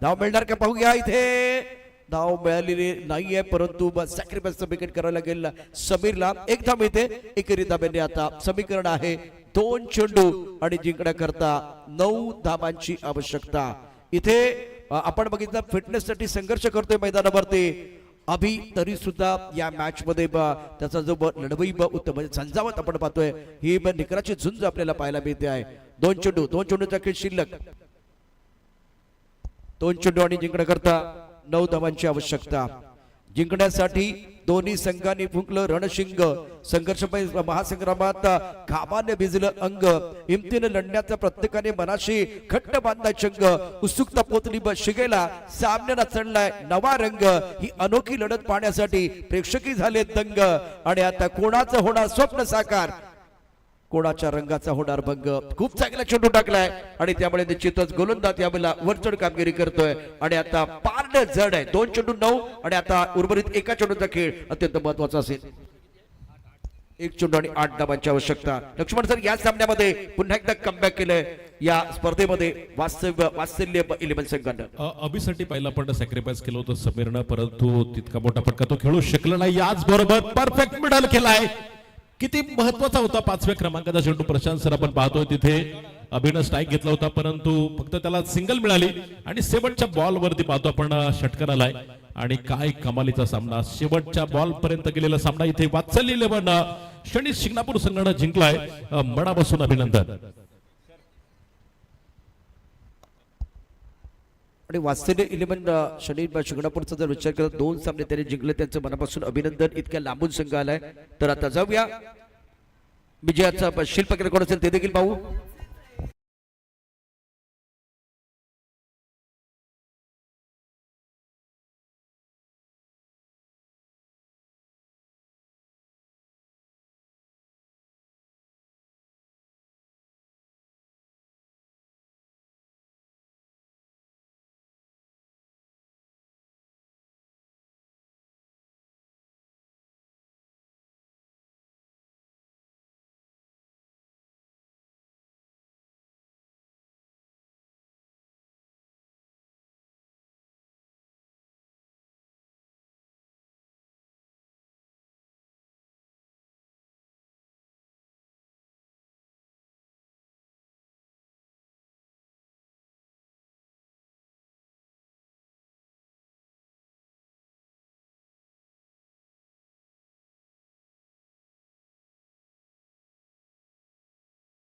धाव मिळणार का पाहूया. इथे धाव मिळालेली नाहीये परंतु सॅक्रिफाईसचं विकेट करायला लागेल समीरला. एक धाव मिळते. एकेरी धाब्याने आता समीकरण आहे 2 चेंडू आणि जिंकण्याकरता 9 धावांची आवश्यकता. इथे आपण बघितलं फिटनेस साठी संघर्ष करतोय मैदानावरती अभि. तरी सुद्धा या मॅच मध्ये त्याचा जो लढवई उत्तम म्हणजे झंझावत आपण पाहतोय. ही निकराची झुंज आपल्याला पाहायला मिळते आहे. 2 चेंडूचा खेळ शिल्लक. 2 चेंडू आणि जिंकण्याकरता 9 धावांची आवश्यकता. जिंकण्यासाठी दोन्ही संघांनी फुंकलं रणशिंग. संघर्षमय महासंग्रामात घामाने भिजलं अंग. हिमतीने लढण्याचा प्रत्येकाने मनाशी घट्ट बांधलाय चंग. उत्सुकता पोचली शिगेला. सामन्याला चढलाय नवा रंग. ही अनोखी लढत पाहण्यासाठी प्रेक्षकही झाले दंग. आणि आता कोणाचं होणार स्वप्न साकार, कोणाच्या रंगाचा होणार भंग. खूप चांगला चेंडू टाकलाय आणि त्यामुळे निश्चितच गोलंदाज यावेळेला वरचढ कामगिरी करतोय. आणि आता पारड जड आहे. 2 चेंडू 9 आणि आता उर्वरित एका चेंडूचा खेळ अत्यंत महत्वाचा असेल. 1 चेंडू आणि 8 धावांची आवश्यकता. लक्ष्मण सर या सामन्यामध्ये पुन्हा एकदा कमबॅक केलंय या स्पर्धेमध्ये वात्सल्य 11 संघानं. अभिसाठी पहिला पण सॅक्रिफाईस केलं होतं समीरनं परंतु तितका मोठा फटका तो खेळू शकला नाही. याच बरोबर परफेक्ट मिडल केलाय. किती महत्वाचा होता 5व्या क्रमांकाचा चेंडू. प्रशांत सर आपण पाहतोय तिथे अभिनं स्ट्राईक घेतला होता परंतु फक्त त्याला सिंगल मिळाली आणि शेवटच्या बॉल वरती पाहतो आपण षटकार आलाय. आणि काय कमालीचा सामना. शेवटच्या बॉल पर्यंत गेलेला सामना. इथे वात्सल्य 11 शनी शिंगणापूर संघानं जिंकलाय. मनापासून अभिनंदन. आणि वात्सल्य 11 शनी शिंगणापूरचा जर विचार केला 2 सामने त्यांनी जिंकले. त्यांचं मनापासून अभिनंदन. इतक्या लांबून संघ आलाय. तर आता जाऊया विजयाचा शिल्पकार कोण असेल ते देखील पाहू.